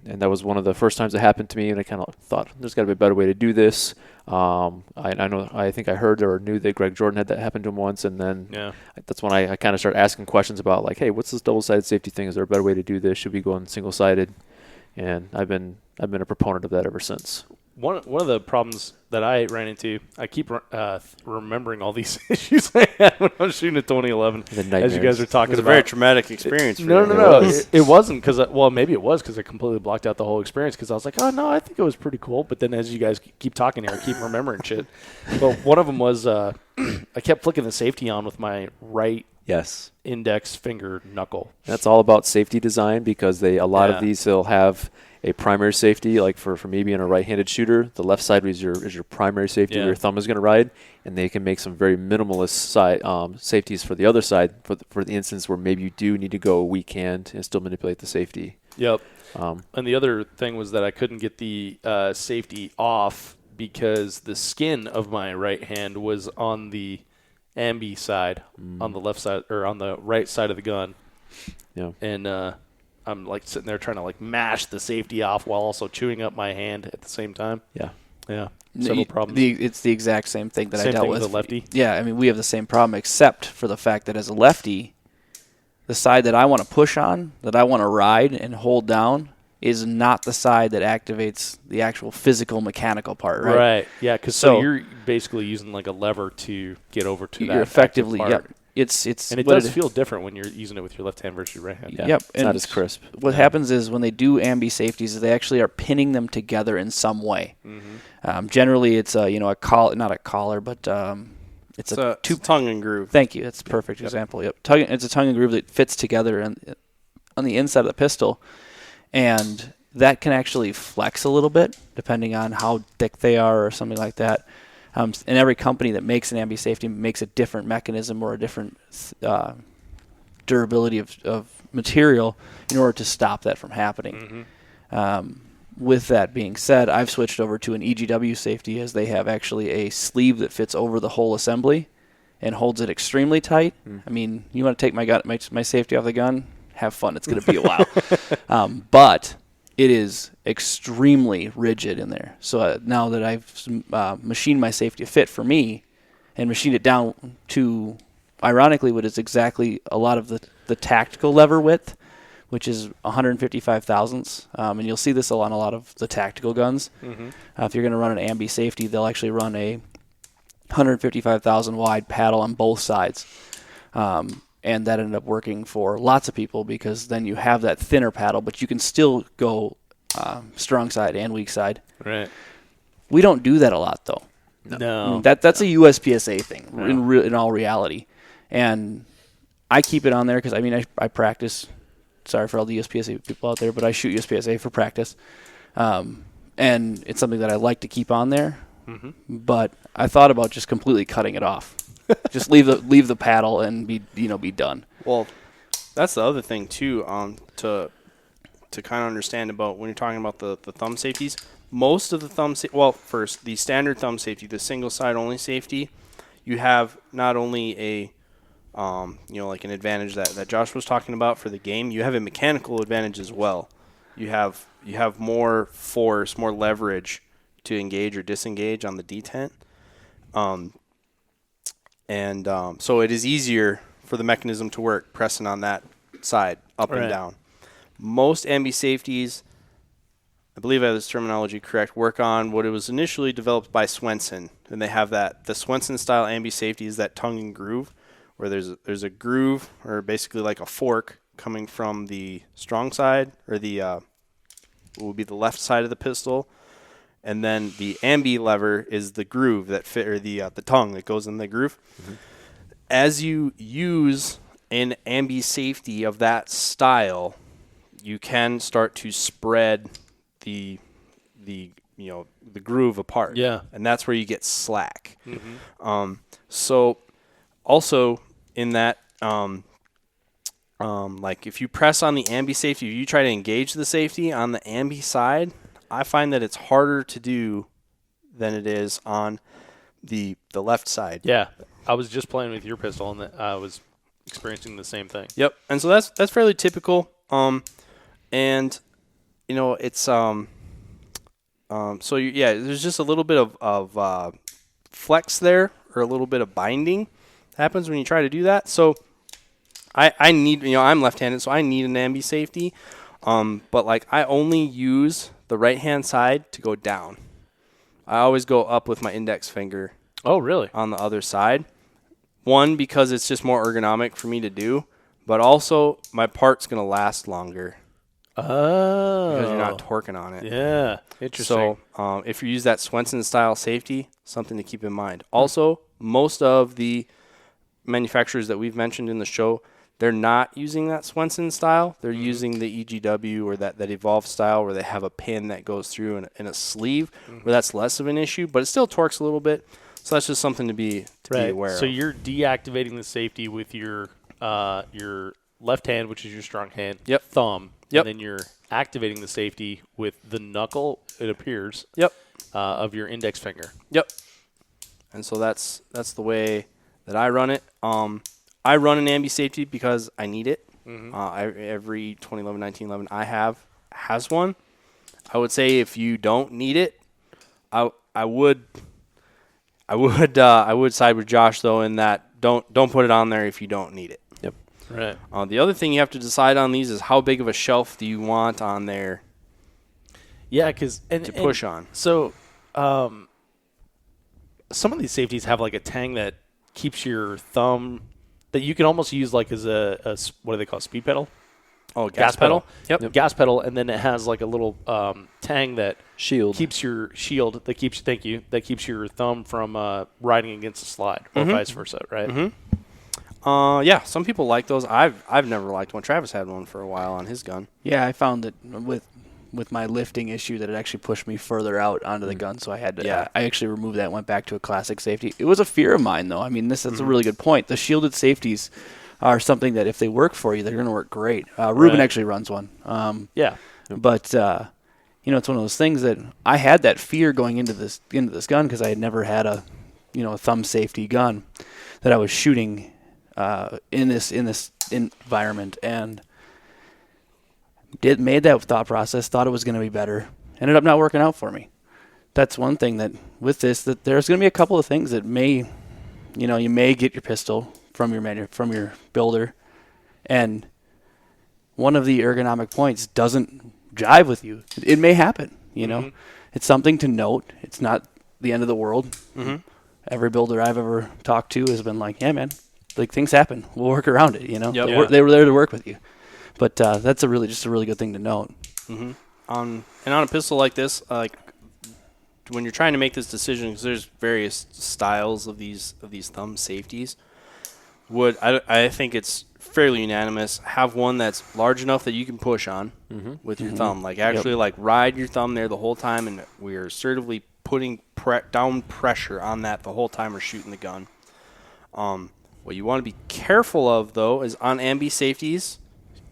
that was one of the first times it happened to me, and I kind of thought there's got to be a better way to do this. I think I heard or knew that Greg Jordan had that happen to him once, and then that's when I kind of started asking questions about, like, hey, what's this double-sided safety thing? Is there a better way to do this? Should we go on single-sided? And I've been a proponent of that ever since. One of the problems that I ran into, I keep remembering all these issues I had when I was shooting a 2011. As you guys are talking about, it was a very traumatic experience. No. It wasn't because maybe it was because I completely blocked out the whole experience because I was like, oh no, I think it was pretty cool. But then as you guys keep talking here, I keep remembering shit. But one of them was I kept flicking the safety on with my right index finger knuckle. That's all about safety design because a lot of these will have a primary safety, like for me being a right-handed shooter, the left side is your primary safety where your thumb is going to ride, and they can make some very minimalist side safeties for the other side for the instance where maybe you do need to go a weak hand and still manipulate the safety. Yep. And the other thing was that I couldn't get the safety off because the skin of my right hand was on the ambi side, on the left side or on the right side of the gun. Yeah. And I'm like sitting there trying to like mash the safety off while also chewing up my hand at the same time. Yeah. Several problems. It's the exact same thing that I dealt with. With a lefty. Yeah, I mean we have the same problem except for the fact that as a lefty, the side that I want to push on, that I want to ride and hold down, is not the side that activates the actual physical mechanical part, right? Right. Yeah, because so you're basically using like a lever to get over to that. You're effectively, part. It's and it does feel different when you're using it with your left hand versus your right hand. Yeah. Yep. It's not as crisp. What happens is when they do ambi safeties, they actually are pinning them together in some way. Generally, it's a collar, not a collar, but it's a tongue and groove. Thank you. That's a perfect example. Yep. It's a tongue and groove that fits together on the inside of the pistol, and that can actually flex a little bit depending on how thick they are or something like that. And every company that makes an ambi safety makes a different mechanism or a different durability of material in order to stop that from happening. With that being said, I've switched over to an EGW safety, as they have actually a sleeve that fits over the whole assembly and holds it extremely tight. I mean, you want to take my safety off the gun? Have fun. It's going to be a while. But it is extremely rigid in there. So now that I've machined my safety to fit for me and machined it down to, ironically, what is exactly a lot of the tactical lever width, which is 155 thousandths. And you'll see this on a lot of the tactical guns. If you're going to run an ambi safety, they'll actually run a 155 thousand wide paddle on both sides. And that ended up working for lots of people because then you have that thinner paddle, but you can still go strong side and weak side. Right. We don't do that a lot, though. No. I mean, that's a USPSA thing in all reality. And I keep it on there because, I practice. Sorry for all the USPSA people out there, but I shoot USPSA for practice. And it's something that I like to keep on there. But I thought about just completely cutting it off. Just leave the paddle and be done. Well, that's the other thing too. To kind of understand about when you're talking about the thumb safeties, most of the first the standard thumb safety, the single side only safety, you have not only a like an advantage that Josh was talking about for the game, you have a mechanical advantage as well. You have more force, more leverage to engage or disengage on the detent. So it is easier for the mechanism to work pressing on that side, up and down. Most ambi safeties, I believe I have this terminology correct, work on what it was initially developed by Swenson. And they have the Swenson style ambi safety is that tongue and groove, where there's a groove or basically like a fork coming from the strong side or the what would be the left side of the pistol. And then the ambi lever is the groove that fit, or the tongue that goes in the groove. As you use an ambi safety of that style, you can start to spread the groove apart. Yeah, and that's where you get slack. So also in that, like if you press on the ambi safety, if you try to engage the safety on the ambi side, I find that it's harder to do than it is on the left side. Yeah, I was just playing with your pistol, and I was experiencing the same thing. Yep, and so that's fairly typical. And it's so there's just a little bit of flex there, or a little bit of binding happens when you try to do that. So I need, I'm left-handed, so I need an ambi safety. But like I only use the right-hand side to go down. I always go up with my index finger. Oh, really? On the other side. One, because it's just more ergonomic for me to do, but also my part's going to last longer. Oh. Because you're not torquing on it. Yeah, interesting. So if you use that Swenson-style safety, something to keep in mind. Also, most of the manufacturers that we've mentioned in the show, they're not using that Swenson style. They're using the EGW or that Evolve style, where they have a pin that goes through in a sleeve, where that's less of an issue, but it still torques a little bit. So that's just something to be aware of. So you're deactivating the safety with your left hand, which is your strong hand, thumb, and then you're activating the safety with the knuckle, it appears, of your index finger. Yep. And so that's the way that I run it. I run an ambi safety because I need it. Every 2011, 1911 I has one. I would say if you don't need it, I would side with Josh though in that don't put it on there if you don't need it. Yep. Right. The other thing you have to decide on these is how big of a shelf do you want on there Yeah, because to push on. So, some of these safeties have like a tang that keeps your thumb that you can almost use like as a what do they call it, speed pedal? Oh, gas pedal. Yep, gas pedal, and then it has like a little tang that Shield. keeps your shield that keeps that keeps your thumb from riding against the slide, or vice versa, right? Mm-hmm. Yeah, some people like those. I've never liked one. Travis had one for a while on his gun. Yeah, I found that with my lifting issue that it actually pushed me further out onto the gun, so I had to. Yeah. I actually removed that and went back to a classic safety. It was a fear of mine, though. I mean, that's a really good point. The shielded safeties are something that if they work for you, they're going to work great. Ruben actually runs one. Yeah. But it's one of those things that I had that fear going into this gun because I had never had a thumb safety gun that I was shooting in this environment, and made that thought process, thought it was going to be better, ended up not working out for me. That's one thing that with this, that there's going to be a couple of things that may, you may get your pistol from your builder, and one of the ergonomic points doesn't jive with you. It may happen, It's something to note. It's not the end of the world. Mm-hmm. Every builder I've ever talked to has been like, yeah, man, like things happen. We'll work around it, Yep. They were there to work with you. But that's just a really good thing to note. Mm-hmm. And on a pistol like this, like when you're trying to make this decision, because there's various styles of these thumb safeties, I think it's fairly unanimous. Have one that's large enough that you can push on with your thumb, like actually like ride your thumb there the whole time, and we're assertively putting down pressure on that the whole time we're shooting the gun. What you want to be careful of though is on ambi safeties.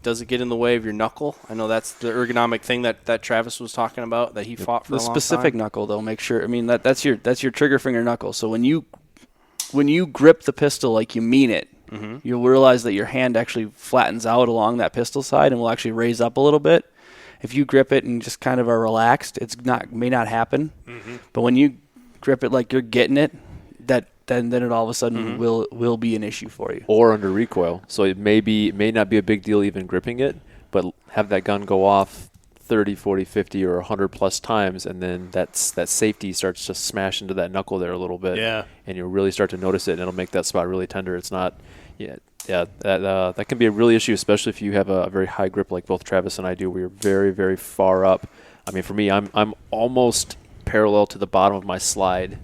Does it get in the way of your knuckle? I know that's the ergonomic thing that Travis was talking about that he fought for a long time. The specific knuckle, though, make sure. I mean, that's your trigger finger knuckle. So when you grip the pistol like you mean it, you'll realize that your hand actually flattens out along that pistol side and will actually raise up a little bit. If you grip it and just kind of are relaxed, may not happen. But when you grip it like you're getting it, then it all of a sudden will be an issue for you. Or under recoil. So it may not be a big deal even gripping it, but have that gun go off 30, 40, 50, or 100 plus times, and then that safety starts to smash into that knuckle there a little bit. Yeah. And you'll really start to notice it, and it'll make that spot really tender. It's not, that can be a really issue, especially if you have a very high grip like both Travis and I do. We're very, very far up. I mean, for me, I'm almost parallel to the bottom of my slide.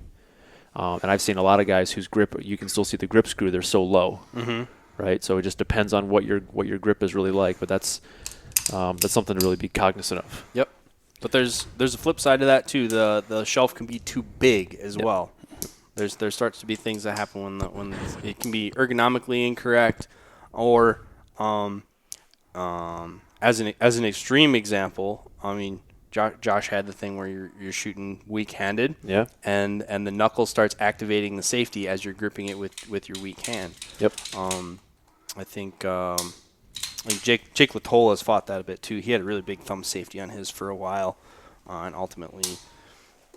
And I've seen a lot of guys whose grip, you can still see the grip screw, they're so low, right? So it just depends on what your grip is really like, but that's something to really be cognizant of. Yep. But there's a flip side to that too. The shelf can be too big as well. There starts to be things that happen when it can be ergonomically incorrect, or as an extreme example, I mean, Josh had the thing where you're shooting weak-handed, and the knuckle starts activating the safety as you're gripping it with your weak hand. Yep. I think Jake Latola has fought that a bit too. He had a really big thumb safety on his for a while, and ultimately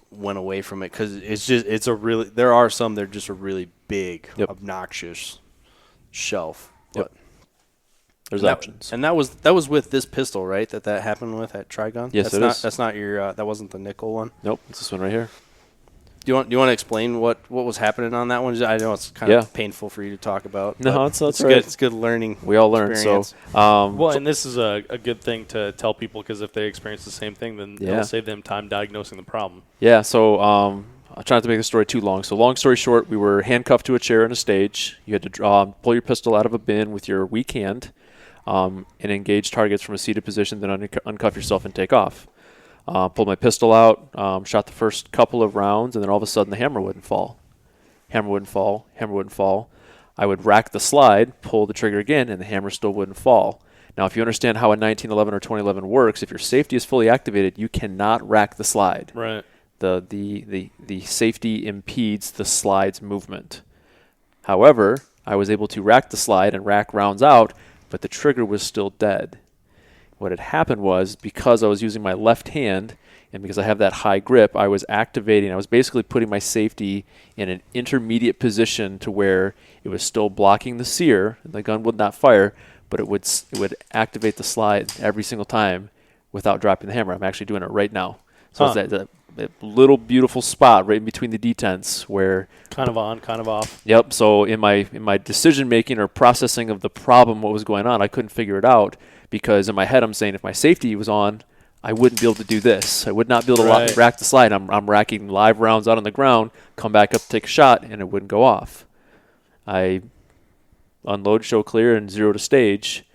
went away from it because there are some that are just a really big, obnoxious shelf. Yep. There's options. And that was with this pistol, right? That happened with at Trigun? Yes, it is. That's not your that wasn't the nickel one? Nope, it's this one right here. Do you want to explain what was happening on that one? I know it's kind of painful for you to talk about. No, it's good. Right. It's good learning. We all learn. So, and this is a good thing to tell people because if they experience the same thing, then it'll save them time diagnosing the problem. Yeah. So I'll try not to make the story too long. So long story short, we were handcuffed to a chair on a stage. You had to pull your pistol out of a bin with your weak hand, and engage targets from a seated position. Then uncuff yourself and take off. Pulled my pistol out, shot the first couple of rounds, and then all of a sudden the hammer wouldn't fall. Hammer wouldn't fall. I would rack the slide, pull the trigger again, and the hammer still wouldn't fall. Now, if you understand how a 1911 or 2011 works, if your safety is fully activated, you cannot rack the slide. Right. The safety impedes the slide's movement. However, I was able to rack the slide and rack rounds out, but the trigger was still dead. What had happened was, because I was using my left hand and because I have that high grip, I was basically putting my safety in an intermediate position to where it was still blocking the sear, and the gun would not fire, but it would activate the slide every single time without dropping the hammer. I'm actually doing it right now. So it's that little beautiful spot right in between the detents where kind of on, kind of off. Yep. So in my decision making or processing of the problem, what was going on, I couldn't figure it out because in my head I'm saying if my safety was on, I wouldn't be able to do this. I would not be able to rack the slide. I'm racking live rounds out on the ground, come back up, take a shot, and it wouldn't go off. I unload, show clear, and zero to stage,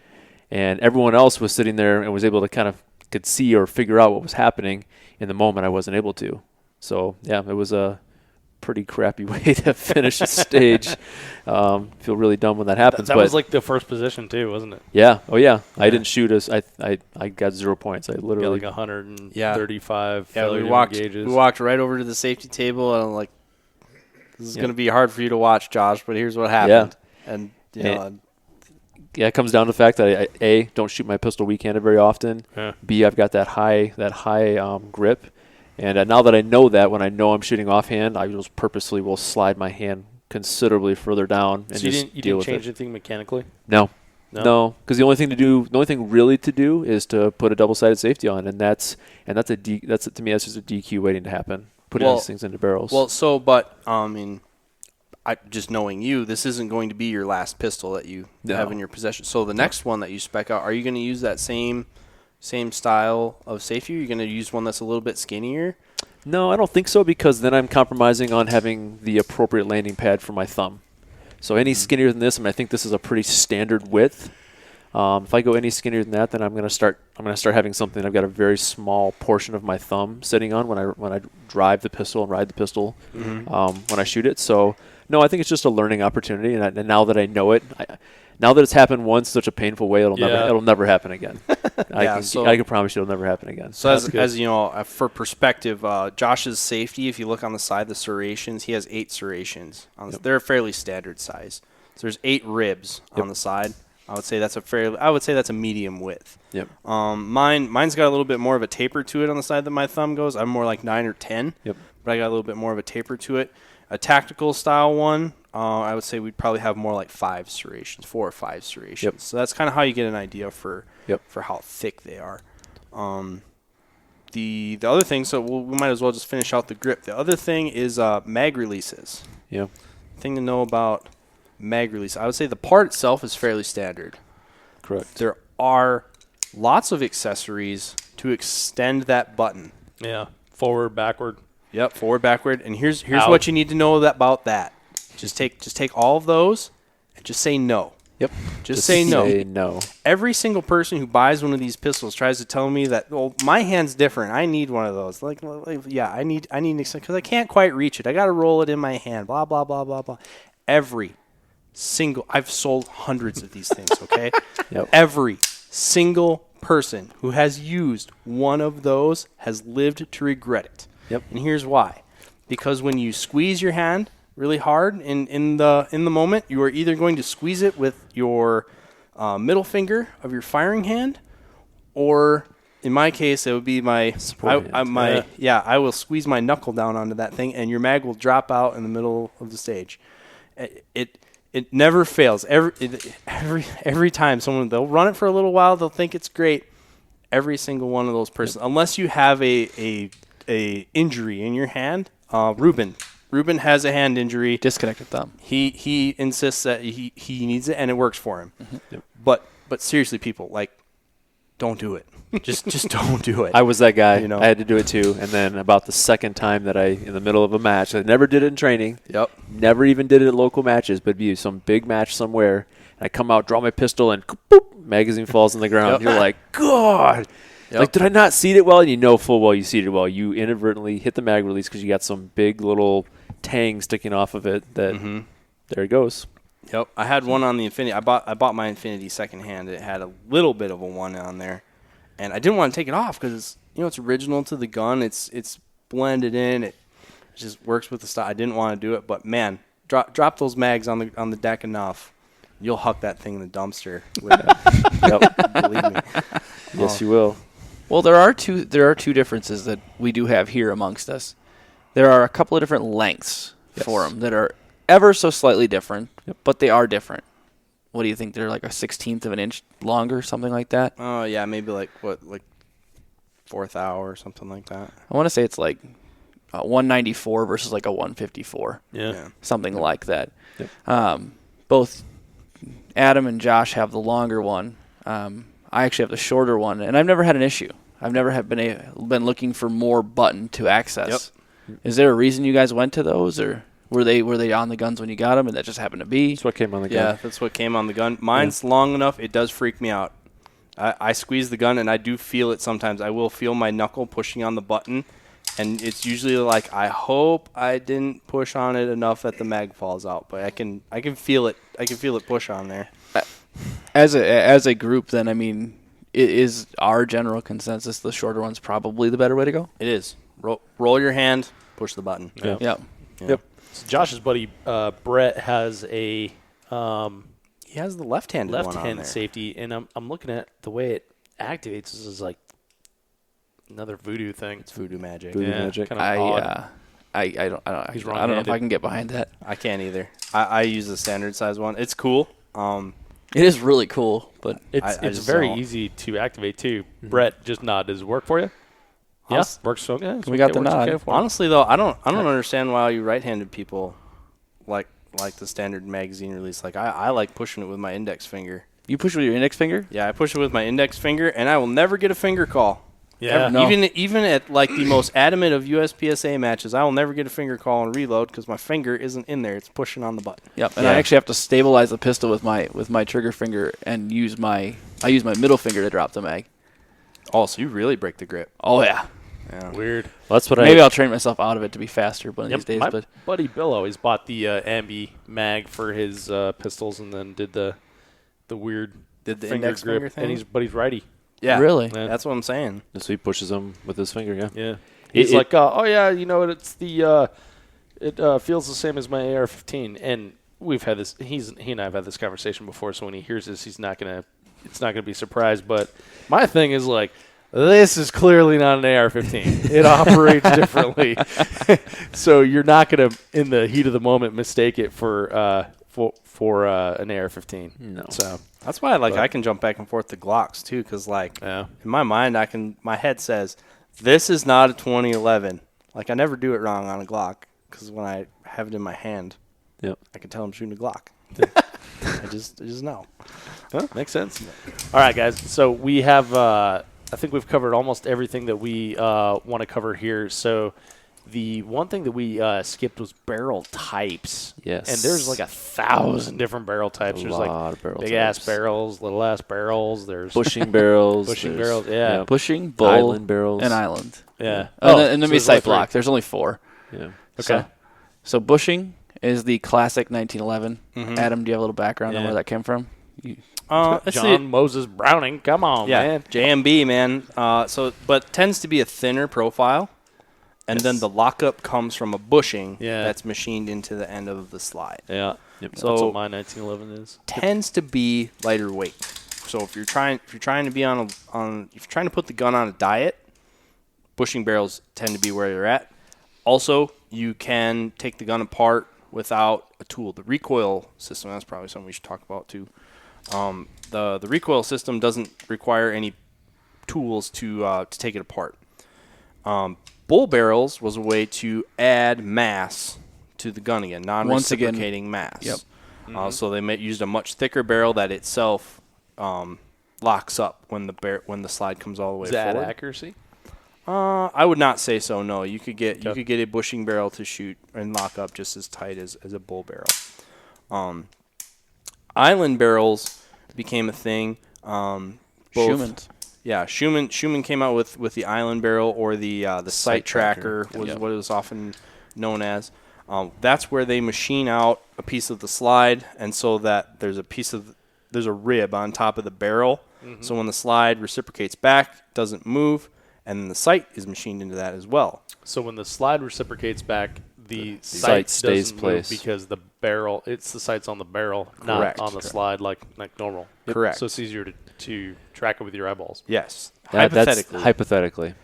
and everyone else was sitting there and was able to could see or figure out what was happening. In the moment, I wasn't able to. So, yeah, it was a pretty crappy way to finish a stage. Feel really dumb when that happens. That was like the first position, too, wasn't it? Yeah. Oh, yeah. I didn't shoot us. I got 0 points. I literally. Like 135 failure we engages. We walked right over to the safety table, and I'm like, this is going to be hard for you to watch, Josh, but here's what happened. Yeah. And, yeah, it comes down to the fact that I A, don't shoot my pistol weak-handed very often. Yeah. B, I've got that high grip. And now that I know that, when I know I'm shooting offhand, I just purposely will slide my hand considerably further down and so just you deal didn't with change it. anything mechanically? No, because the only thing really to do is to put a double-sided safety on, and to me that's just a DQ waiting to happen. Putting these things into barrels. Just knowing you, this isn't going to be your last pistol that you have in your possession. So the next one that you spec out, are you going to use that same style of safety? Are you going to use one that's a little bit skinnier? No, I don't think so, because then I'm compromising on having the appropriate landing pad for my thumb. So any skinnier than this, I think this is a pretty standard width. If I go any skinnier than that, then I'm going to start having something. I've got a very small portion of my thumb sitting on when I drive the pistol and ride the pistol when I shoot it. So no, I think it's just a learning opportunity, and now that I know it, now that it's happened once such a painful way, it'll never happen again. I can promise you it'll never happen again. So as you know, for perspective, Josh's safety, if you look on the side, the serrations, he has 8 serrations. They're a fairly standard size. So there's 8 ribs on the side. I would say that's a medium width. Yep. Mine's got a little bit more of a taper to it on the side that my thumb goes. I'm more like 9 or 10. Yep. But I got a little bit more of a taper to it. A tactical style one, I would say we'd probably have more like 5 serrations, 4 or 5 serrations. Yep. So that's kind of how you get an idea for how thick they are. The other thing, so we might as well just finish out the grip. The other thing is mag releases. Yeah. Thing to know about mag release, I would say the part itself is fairly standard. Correct. There are lots of accessories to extend that button. Yeah. Forward, backward. Yep, forward, backward. And here's what you need to know about that. Just take all of those and just say no. Yep. Just say no. Say no. Every single person who buys one of these pistols tries to tell me that, well, my hand's different. I need one of those. I need because I can't quite reach it. I got to roll it in my hand. Blah blah blah blah blah. I've sold hundreds of these things. Okay. Yep. Every single person who has used one of those has lived to regret it. Yep. And here's why. Because when you squeeze your hand really hard in the moment, you are either going to squeeze it with your middle finger of your firing hand, or in my case, it would be my I will squeeze my knuckle down onto that thing, and your mag will drop out in the middle of the stage. It never fails. Every time they'll run it for a little while, they'll think it's great. Every single one of those persons, unless you have a injury in your hand. Ruben has a hand injury. Disconnected thumb. He insists that he needs it, and it works for him. Mm-hmm. Yep. But seriously, people, don't do it. Just don't do it. I was that guy. I had to do it too. And then about the second time that in the middle of a match, I never did it in training. Yep. Never even did it at local matches, but be some big match somewhere. And I come out, draw my pistol, and boop, magazine falls on the ground. Yep. You're like, God. Yep. Did I not seat it well? And you know full well you seated well. You inadvertently hit the mag release because you got some big little tang sticking off of it. There it goes. Yep. I had one on the Infinity. I bought my Infinity secondhand. It had a little bit of a one on there, and I didn't want to take it off because it's original to the gun. It's blended in. It just works with the style. I didn't want to do it, but man, drop those mags on the deck enough, you'll huck that thing in the dumpster. Yep. Believe me. Yes, you will. Well, there are two differences that we do have here amongst us. There are a couple of different lengths for them that are ever so slightly different, but they are different. What do you think? They're like a 1/16 of an inch longer, something like that? Oh, yeah, maybe like 4th hour or something like that. I want to say it's like 194 versus like a 154. Yeah. Something like that. Yep. Both Adam and Josh have the longer one. I actually have the shorter one, and I've never had an issue. I've never been looking for more button to access. Yep. Is there a reason you guys went to those, or were they on the guns when you got them, and that just happened to be? That's what came on the gun. Yeah, that's what came on the gun. Mine's long enough. It does freak me out. I squeeze the gun, and I do feel it sometimes. I will feel my knuckle pushing on the button, and it's usually like, I hope I didn't push on it enough that the mag falls out. But I can feel it. I can feel it push on there. As a group, then, I mean, is our general consensus the shorter one's probably the better way to go? It is. Roll your hand, push the button. Yeah. Yep. Yep. So Josh's buddy Brett has a He has the left-handed one on left-hand there. safety, and I'm looking at the way it activates. This is like another voodoo thing. It's voodoo magic. Voodoo magic. Kind of odd. I don't know. He's I don't know if wrong-handed. I can get behind that. I can't either. I use the standard size one. It's cool. It is really cool, but It's I it's just very don't. easy to activate too. Brett just nod. Does it work for you? Yeah, Honest- works so good. We got the nod. Honestly, though, I don't understand why you right-handed people like the standard magazine release. Like I like pushing it with my index finger. you push with your index finger? Yeah, I push it with my index finger, and I will never get a finger call. Yeah. No. Even at like the most adamant of USPSA matches, I will never get a finger call and reload because my finger isn't in there. It's pushing on the button. Yep. And I actually have to stabilize the pistol with my trigger finger and use my middle finger to drop the mag. Oh, so you really break the grip. Oh yeah. Yeah. Weird. Well, that's what Maybe I'll train myself out of it to be faster one of these days. My But buddy Bill always bought the ambi mag for his pistols, and then did the weird Did the finger index grip. finger thing? And he's righty. Yeah. really, Yeah. That's what I'm saying. So he pushes them with his finger, yeah. Yeah. He's like, oh yeah, you know what? It's the it feels the same as my AR-15, and we've had this. He and I have had this conversation before. So when he hears this, it's not gonna be surprised. But my thing is like, this is clearly not an AR-15. It operates differently, so you're not gonna, in the heat of the moment, mistake it for an AR-15. No. So That's why I can jump back and forth to Glocks too, because like yeah. in my mind my head says this is not a 2011. Like I never do it wrong on a Glock because when I have it in my hand, Yep. I can tell I'm shooting a Glock. I just know. Huh, makes sense. All right, guys. So we have, I think we've covered almost everything that we want to cover here. So the one thing that we skipped was barrel types. Yes. And there's like 1,000 different barrel types. A There's lot like of barrel big types. ass barrels, little ass barrels. There's Bushing barrels. Bushing there's- barrels, yeah. pushing, bull, Island barrels. and island. yeah. And then so we there's only sight block. There's only 4. Yeah. Okay. So bushing is the classic 1911. Mhm. Adam, do you have a little background on Yeah. where that came from? It's John Moses Browning. Come on, yeah, man. JMB, man. But tends to be a thinner profile, and then the lockup comes from a bushing that's machined into the end of the slide. Yeah. Yep. So- That's what my 1911 is. Tends to be lighter weight. So if you're trying to be if you're trying to put the gun on a diet, bushing barrels tend to be where you're at. Also, you can take the gun apart without a tool. The recoil system, that's probably something we should talk about too. The recoil system doesn't require any tools to take it apart. Bull barrels was a way to add mass to the gun again, non-reciprocating mass. Yep. So they used a much thicker barrel that itself locks up when the slide comes all the way Is that forward. accuracy? I would not say so. No, you could get a bushing barrel to shoot and lock up just as tight as a bull barrel. Island barrels became a thing. Schumann's. Yeah, Schumann came out with the island barrel, or the sight tracker was Yep. what it was often known as. That's where they machine out a piece of the slide, and so that there's a rib on top of the barrel. Mm-hmm. So when the slide reciprocates back, it doesn't move, and then the sight is machined into that as well. So when the slide reciprocates back, the sight sight stays doesn't place. move because the barrel, it's the sight's on the barrel, Correct. not on the slide like normal. Correct. So it's easier to track it with your eyeballs. Yes. That's Hypothetically. hypothetically.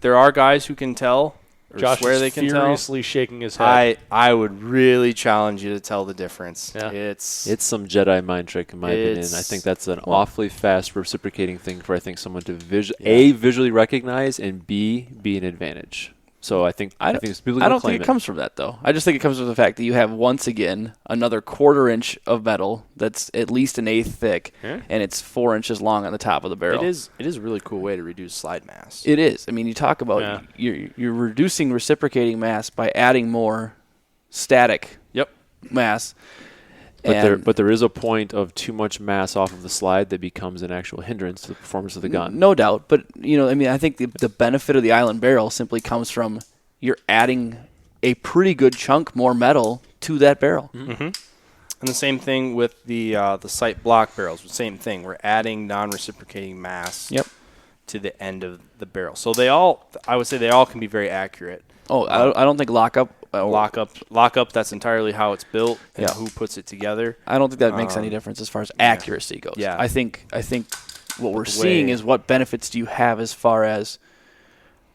There are guys who can tell or Josh swear is they can furiously shaking his head. I would really challenge you to tell the difference. Yeah. It's It's some Jedi mind trick, in my opinion. I think that's an awfully fast reciprocating thing for, I think, someone to A, visually recognize, and B, be an advantage. So I think people I don't think it comes from that, though. I just think it comes from the fact that you have, once again, another 1/4 inch of metal that's at least 1/8 thick, and it's 4 inches long on the top of the barrel. It is a really cool way to reduce slide mass. It is. I mean, you talk about you're reducing reciprocating mass by adding more static mass. But there is a point of too much mass off of the slide that becomes an actual hindrance to the performance of the gun. No doubt. But, I think the benefit of the island barrel simply comes from you're adding a pretty good chunk more metal to that barrel. Mm-hmm. And the same thing with the sight block barrels. Same thing. We're adding non-reciprocating mass to the end of the barrel. So I would say they all can be very accurate. Oh, I don't think lockup. That's entirely how it's built and who puts it together. I don't think that makes any difference as far as accuracy goes. Yeah. I think what we're seeing is what benefits do you have as far as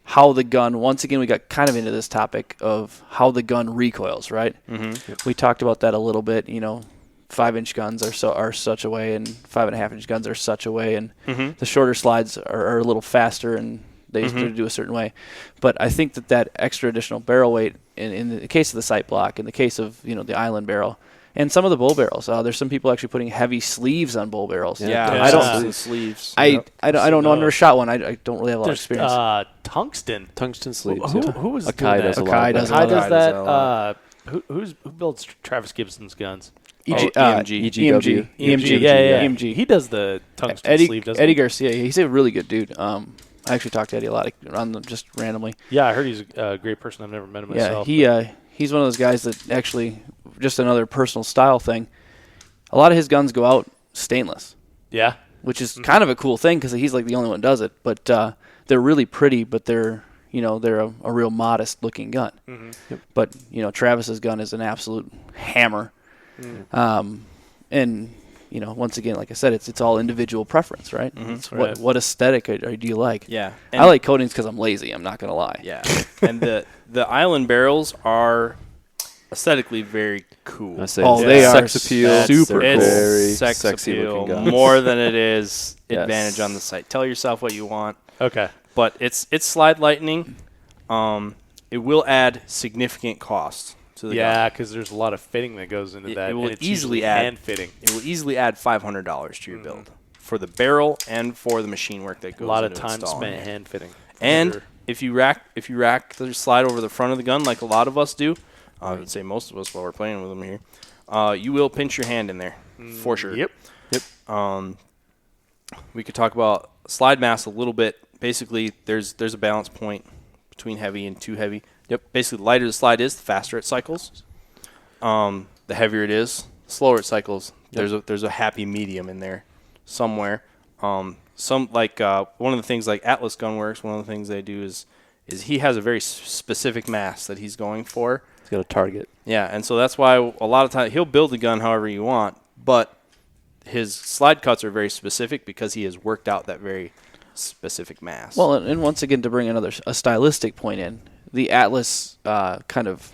how the gun, once again, we got kind of into this topic of how the gun recoils, right? Mm-hmm. We talked about that a little bit, 5-inch guns are such a way, and 5.5-inch guns are such a way, and the shorter slides are a little faster, and they used to do a certain way. But I think that extra additional barrel weight, in the case of the sight block, in the case of the island barrel, and some of the bull barrels, there's some people actually putting heavy sleeves on bull barrels. I don't sleeves. I don't know. I've never shot one. I don't really have a lot of experience. Tungsten sleeves. Who was Accel does a lot of Accel does that. Who builds Travis Gibson's guns? EMG. EMG. He does the tungsten sleeve, doesn't Eddie he? Garcia. He's a really good dude. I actually talked to Eddie a lot on them just randomly. Yeah, I heard he's a great person. I've never met him myself. He's one of those guys that actually, just another personal style thing. A lot of his guns go out stainless. Yeah. Which is kind of a cool thing because he's like the only one that does it. But they're really pretty, but they're a real modest looking gun. Mm-hmm. Yep. But Travis's gun is an absolute hammer. And once again, like I said, it's all individual preference, right? It's what aesthetic do you like? Yeah. I like coatings because I'm lazy. I'm not gonna lie. Yeah. And the island barrels are aesthetically very cool. They are sex appeal, super it's cool. very sex sexy appeal looking guns. more than it is Yes. advantage on the sight. Tell yourself what you want. Okay. But it's slide lightning. It will add significant cost to the gun. Yeah, because there's a lot of fitting that goes into that. It will and it's easily usually add hand fitting. It will easily add $500 to your build for the barrel and for the machine work that goes. A lot of into time installing spent it. hand fitting. And Sure. if you rack the slide over the front of the gun, like a lot of us do, I would say most of us while we're playing with them here, you will pinch your hand in there for sure. Yep. We could talk about slide mass a little bit. Basically, there's a balance point between heavy and too heavy. Yep. Basically, the lighter the slide is, the faster it cycles. The heavier it is, the slower it cycles. Yep. There's a happy medium in there somewhere. One of the things like Atlas Gunworks, one of the things they do is he has a very specific mass that he's going for. He's got a target. Yeah, and so that's why a lot of times he'll build the gun however you want, but his slide cuts are very specific because he has worked out that very specific mass. Well, and once again, to bring a stylistic point in, the Atlas kind of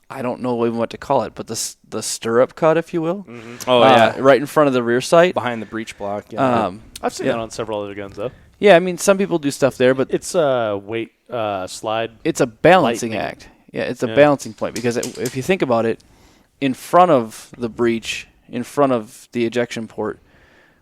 I don't know even what to call it, but the stirrup cut, if you will. Oh yeah, right in front of the rear sight, behind the breech block. Yeah. I've seen that on several other guns, though. Yeah, I mean, some people do stuff there, but It's a weight slide. it's a balancing lightning. act. Yeah, it's a balancing point because if you think about it, in front of the breech, in front of the ejection port,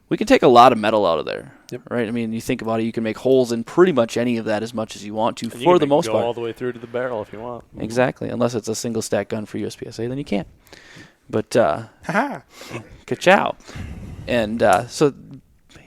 we can take a lot of metal out of there. Yep. Right? I mean, you think about it, you can make holes in pretty much any of that as much as you want to, And you for can the most go part. all the way through to the barrel if you want. Exactly, unless it's a single stack gun for USPSA, then you can't. But ka-chow. And so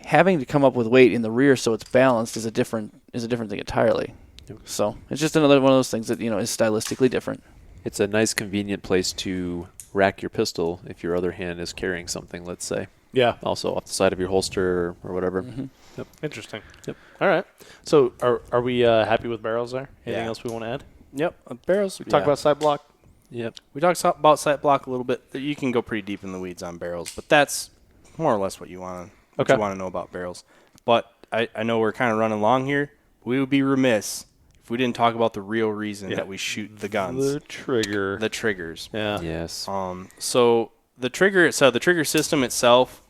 having to come up with weight in the rear so it's balanced is a different thing entirely. Yep. So it's just another one of those things that is stylistically different. It's a nice, convenient place to rack your pistol if your other hand is carrying something, let's say. Yeah. Also off the side of your holster or whatever. Mm-hmm. Yep. Interesting. Yep. All right. So are we happy with barrels there? Anything Yeah. else we want to add? Yep. Barrels. We talk about side block. Yep. We talked about sight block a little bit. You can go pretty deep in the weeds on barrels, but that's more or less what you want to know about barrels. But I know we're kind of running long here. We would be remiss if we didn't talk about the real reason that we shoot the guns. The trigger. The triggers. Yeah. Yes. So the trigger system itself,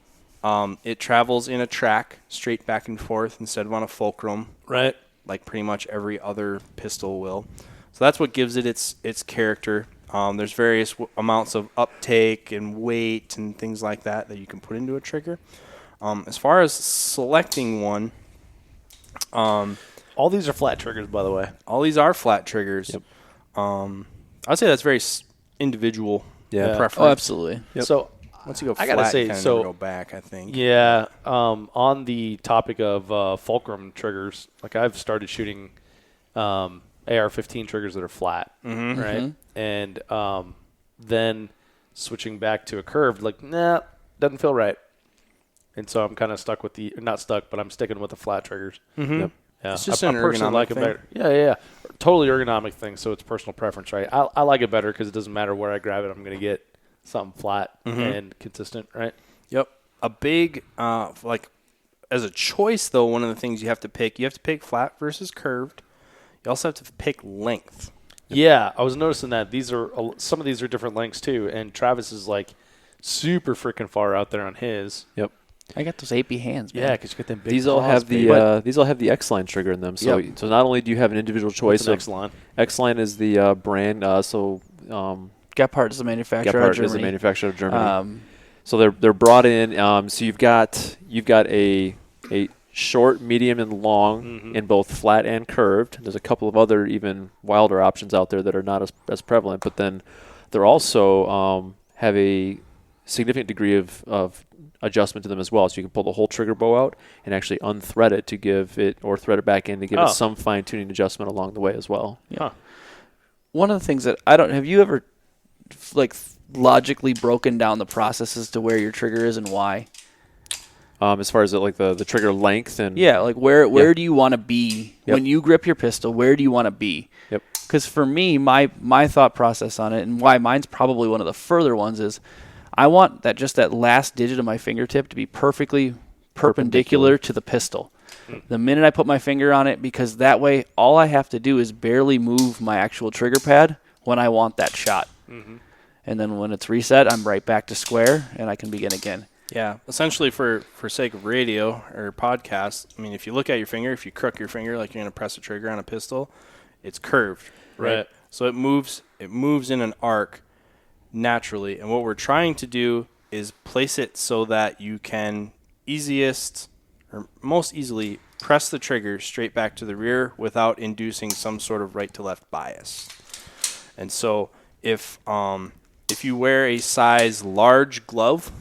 it travels in a track straight back and forth instead of on a fulcrum. Right. Like pretty much every other pistol will. So that's what gives it its character. There's various amounts of uptake and weight and things like that you can put into a trigger. As far as selecting one, all these are flat triggers, by the way. all these are flat triggers. Yep. I'd say that's very individual preference. Oh, absolutely. Yep. So Once you go I flat, gotta say, you kind of so- never go back, I think. yeah, on the topic of fulcrum triggers, like I've started shooting AR-15 triggers that are flat, right? And then switching back to a curved, like, nah, doesn't feel right. And so I'm kind of stuck with not stuck, but I'm sticking with the flat triggers. Yep. Yeah. It's just I an personally ergonomic like it thing. better. Yeah. Totally ergonomic thing, so it's personal preference, right? I like it better because it doesn't matter where I grab it. I'm going to get something flat and consistent, right? Yep. A big, as a choice, though, one of the things you have to pick flat versus curved. You also have to pick length. Yeah, I was noticing that some of these are different lengths too, and Travis is like super freaking far out there on his. Yep. I got those AP hands, man. Yeah, because you get them big. These all claws, have baby. the X-Line trigger in them. So Yep. so not only do you have an individual choice What's an of X-Line? X-Line is the brand. Gephardt is the manufacturer. Gephardt of Germany. is the manufacturer of Germany. Um, So they're brought in. So you've got a short, medium, and long in both flat and curved. There's a couple of other even wilder options out there that are not as prevalent, but then they're also have a significant degree of adjustment to them as well. So you can pull the whole trigger bow out and actually unthread it to give it, or thread it back in to give it some fine tuning adjustment along the way as well. Yeah. Huh. One of the things that have you ever logically broken down the processes to where your trigger is and why? As far as the trigger length and where do you want to be when you grip your pistol? Where do you want to be? Yep. Because for me, my thought process on it, and why mine's probably one of the further ones, is I want that last digit of my fingertip to be perfectly perpendicular to the pistol. The minute I put my finger on it, because that way all I have to do is barely move my actual trigger pad when I want that shot. And then when it's reset, I'm right back to square, and I can begin again. Yeah, essentially for sake of radio or podcast, I mean, if you look at your finger, if you crook your finger like you're going to press a trigger on a pistol, it's curved, right? So it moves in an arc naturally, and what we're trying to do is place it so that you can most easily press the trigger straight back to the rear without inducing some sort of right to left bias. And so if you wear a size large glove,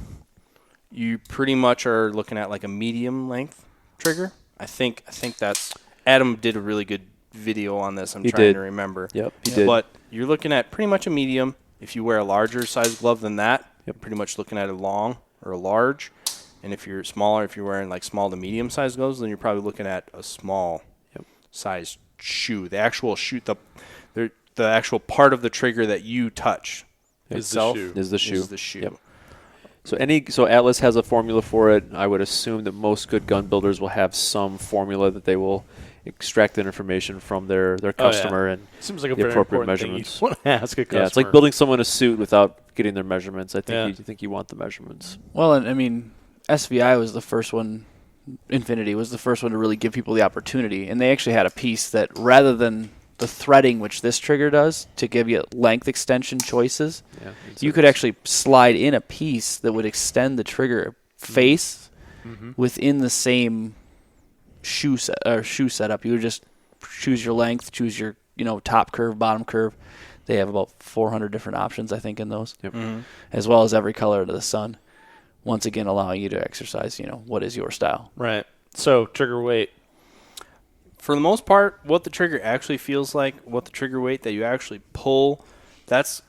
you pretty much are looking at like a medium length trigger. I think that's Adam did a really good video on this. I'm trying to remember. Yep, he did. But you're looking at pretty much a medium. If you wear a larger size glove than that, you're pretty much looking at a long or a large. And if you're smaller, if you're wearing like small to medium size gloves, then you're probably looking at a small size shoe. The actual the actual part of the trigger that you touch itself is the shoe. Yep. So Atlas has a formula for it. I would assume that most good gun builders will have some formula that they will extract that information from their customer and seems like a the very appropriate important thing measurements. you want to ask a customer. Yeah, it's like building someone a suit without getting their measurements. I think you want the measurements. Well, and I mean, SVI was the first one. Infinity was the first one to really give people the opportunity, and they actually had a piece that rather than the threading, which this trigger does, to give you length extension choices, you could actually slide in a piece that would extend the trigger face within the same shoe setup. You would just choose your length, choose your top curve, bottom curve. They have about 400 different options, I think, in those, as well as every color under the sun. Once again, allowing you to exercise, what is your style. Right. So trigger weight. For the most part, what the trigger actually feels like, what the trigger weight that you actually pull, that's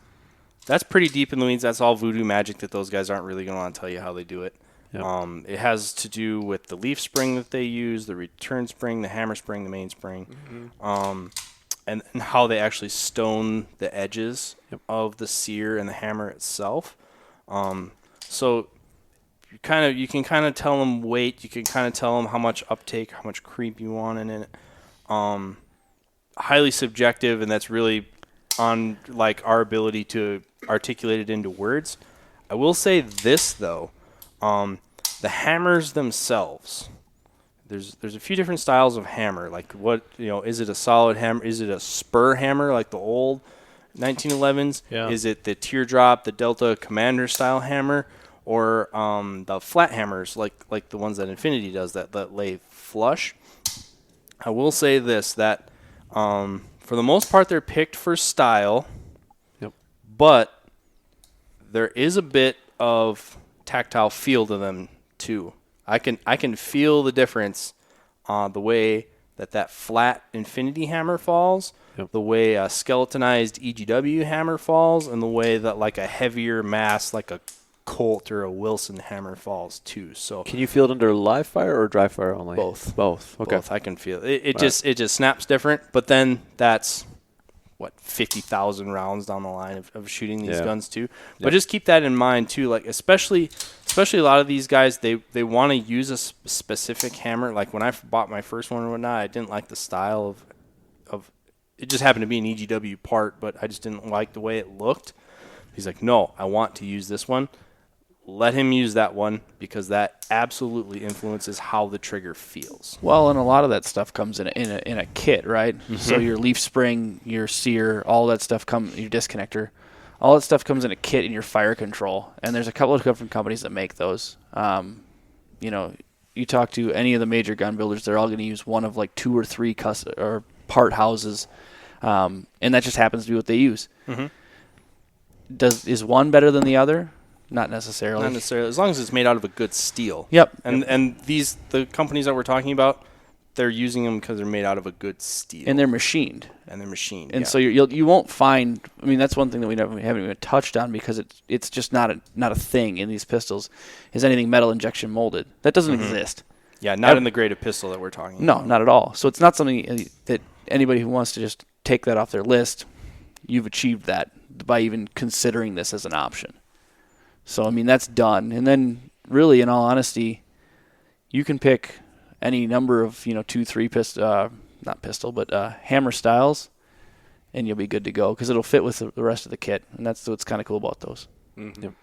pretty deep in the weeds. That's all voodoo magic that those guys aren't really going to want to tell you how they do it. Yep. It has to do with the leaf spring that they use, the return spring, the hammer spring, the main spring, and how they actually stone the edges of the sear and the hammer itself. So you can kind of tell them weight. You can kind of tell them how much uptake, how much creep you want in it. highly subjective, and that's really on like our ability to articulate it into words. I will say this though, the hammers themselves. There's a few different styles of hammer. Like is it a solid hammer? Is it a spur hammer like the old 1911s? Yeah. Is it the teardrop, the Delta Commander style hammer, or the flat hammers like the ones that Infinity does that lay flush? I will say this, that for the most part they're picked for style. Yep. But there is a bit of tactile feel to them too. I can feel the difference the way that flat Infinity hammer falls, the way a skeletonized EGW hammer falls, and the way that like a heavier mass like a Colt or a Wilson hammer falls too. So can you feel it under live fire or dry fire only? Both. Okay. Both. I can feel it. It just snaps different. But then that's 50,000 rounds down the line of shooting these guns too. But just keep that in mind too. Like especially a lot of these guys, they want to use a specific hammer. Like when I bought my first one or whatnot, I didn't like the style of it. Just happened to be an EGW part, but I just didn't like the way it looked. He's like, no, I want to use this one. Let him use that one because that absolutely influences how the trigger feels. Well, and a lot of that stuff comes in a kit, right? Mm-hmm. So your leaf spring, your sear, all that stuff your disconnector, all that stuff comes in a kit in your fire control. And there's a couple of different companies that make those. You talk to any of the major gun builders, they're all going to use one of like 2 or 3 or part houses, and that just happens to be what they use. Mm-hmm. Is one better than the other? Not necessarily. Not necessarily. As long as it's made out of a good steel. Yep. And the companies that we're talking about, they're using them because they're made out of a good steel. And they're machined. And so you won't find. I mean, that's one thing that we haven't even touched on because it's just not a thing in these pistols. Is anything metal injection molded? That doesn't exist. Yeah, not in the grade of pistol that we're talking about. No, not at all. So it's not something that anybody who wants to just take that off their list, you've achieved that by even considering this as an option. So, I mean, that's done. And then, really, in all honesty, you can pick any number of, 2, 3 hammer styles, and you'll be good to go because it'll fit with the rest of the kit. And that's what's kind of cool about those. Mm-hmm. Yep.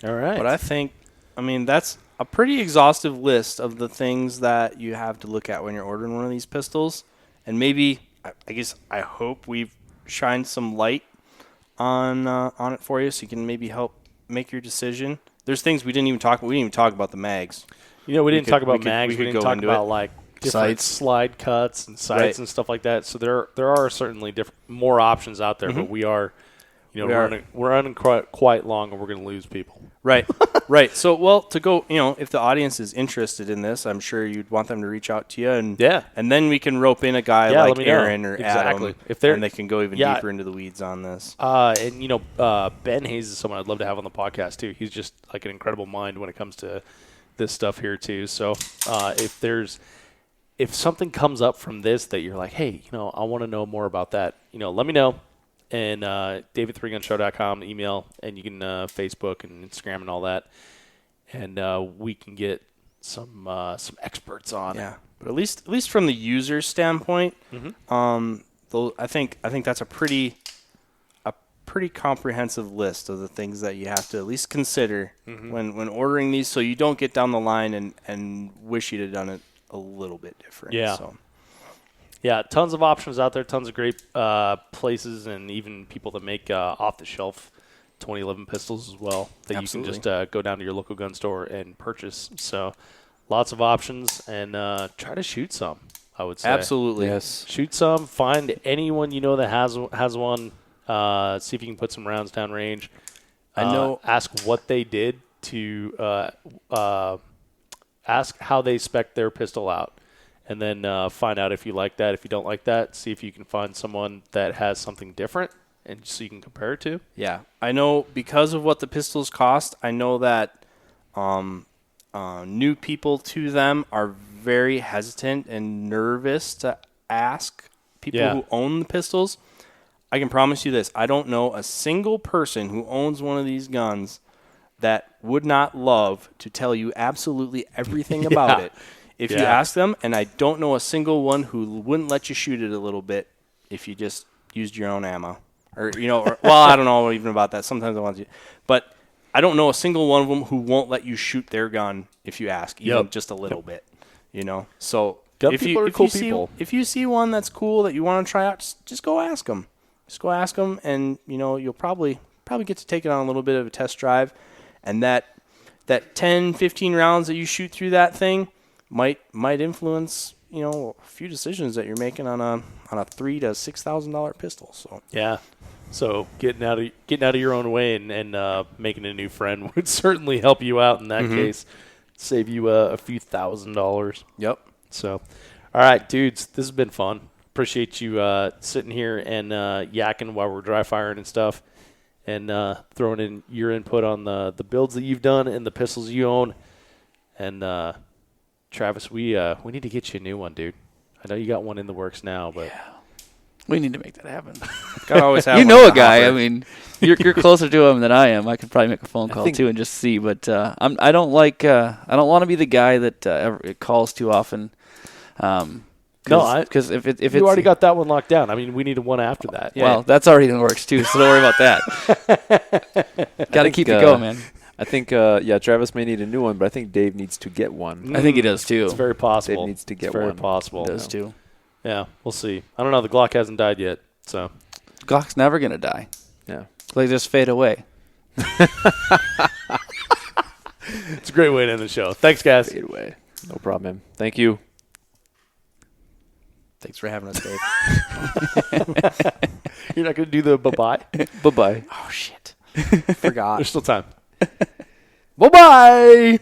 All right. But that's a pretty exhaustive list of the things that you have to look at when you're ordering one of these pistols. And maybe, I hope we've shined some light on it for you so you can maybe help make your decision. There's things we didn't even talk about. We didn't even talk about the mags. We didn't talk about mags. We didn't talk about like different sights, slide cuts and sights and stuff like that. So there are certainly more options out there, but we are we're running quite long and we're going to lose people. Right. Right. So, to go, if the audience is interested in this, I'm sure you'd want them to reach out to you and then we can rope in a guy like Aaron or Adam and they can go even deeper into the weeds on this. Ben Hayes is someone I'd love to have on the podcast too. He's just like an incredible mind when it comes to this stuff here too. So, if something comes up from this that you're like, hey, I want to know more about that, let me know. And Dave@3gunshow.com, email, and you can Facebook and Instagram and all that, and we can get some experts on. Yeah, but at least from the user standpoint, I think that's a pretty comprehensive list of the things that you have to at least consider when ordering these, so you don't get down the line and wish you'd have done it a little bit different. Yeah. So. Yeah, tons of options out there, tons of great places, and even people that make off-the-shelf 2011 pistols as well that Absolutely. you can just go down to your local gun store and purchase. So lots of options, and try to shoot some, I would say. Absolutely. Yes. Shoot some. Find anyone you know that has one. See if you can put some rounds down range. I know. Ask what they did to ask how they spec their pistol out. And then find out if you like that. If you don't like that, see if you can find someone that has something different, and so you can compare it to. Yeah, I know because of what the pistols cost. I know that new people to them are very hesitant and nervous to ask people who own the pistols. I can promise you this: I don't know a single person who owns one of these guns that would not love to tell you absolutely everything about it. if you ask them, and I don't know a single one who wouldn't let you shoot it a little bit if you just used your own ammo. Or, well, I don't know even about that. Sometimes I want to. But I don't know a single one of them who won't let you shoot their gun if you ask, even just a little bit, So if you see one that's cool that you want to try out, just go ask them. Just go ask them, and, you'll probably get to take it on a little bit of a test drive. And that 10, 15 rounds that you shoot through that thing might influence, a few decisions that you're making on a $3,000 to $6,000 pistol. So yeah. So getting out of your own way and making a new friend would certainly help you out in that case. Save you a few $1,000s. Yep. So, all right, dudes, this has been fun. Appreciate you sitting here and yakking while we're dry firing and stuff, and throwing in your input on the builds that you've done and the pistols you own. And Travis, we need to get you a new one, dude. I know you got one in the works now, but. Yeah. We need to make that happen. Gotta always have you know a guy. I mean, you're closer to him than I am. I could probably make a phone call too and just see. But I don't want to be the guy that it calls too often. No, because if it's you already got that one locked down. I mean, we need one after that. Yeah. Well, that's already in the works too, so don't worry about that. Got to keep it going, man. I think, Travis may need a new one, but I think Dave needs to get one. I think he does too. It's very possible. Dave needs to get it's very one. possible. He does too. Yeah, we'll see. I don't know. The Glock hasn't died yet, so. Glock's never going to die. Yeah. They just fade away. It's a great way to end the show. Thanks, guys. Fade away. No problem, man. Thank you. Thanks for having us, Dave. You're not going to do the bye-bye? Bye-bye. Oh, shit. Forgot. There's still time. Bye-bye.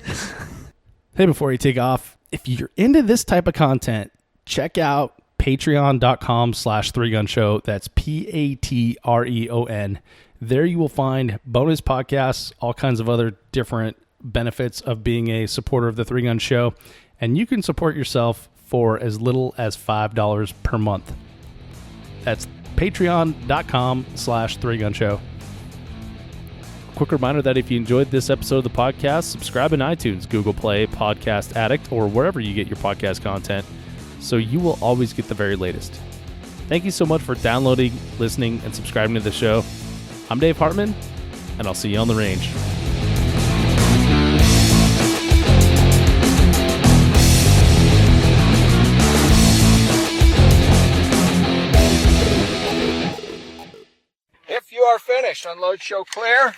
Hey, before you take off, if you're into this type of content, check out patreon.com/3gunshow. That's Patreon. There you will find bonus podcasts, all kinds of other different benefits of being a supporter of the 3-Gun Show. And you can support yourself for as little as $5 per month. That's patreon.com/3gunshow. Quick reminder that if you enjoyed this episode of the podcast, subscribe in iTunes, Google Play, Podcast Addict, or wherever you get your podcast content, so you will always get the very latest. Thank you so much for downloading, listening, and subscribing to the show. I'm Dave Hartman, and I'll see you on the range. If you are finished, unload, show clear.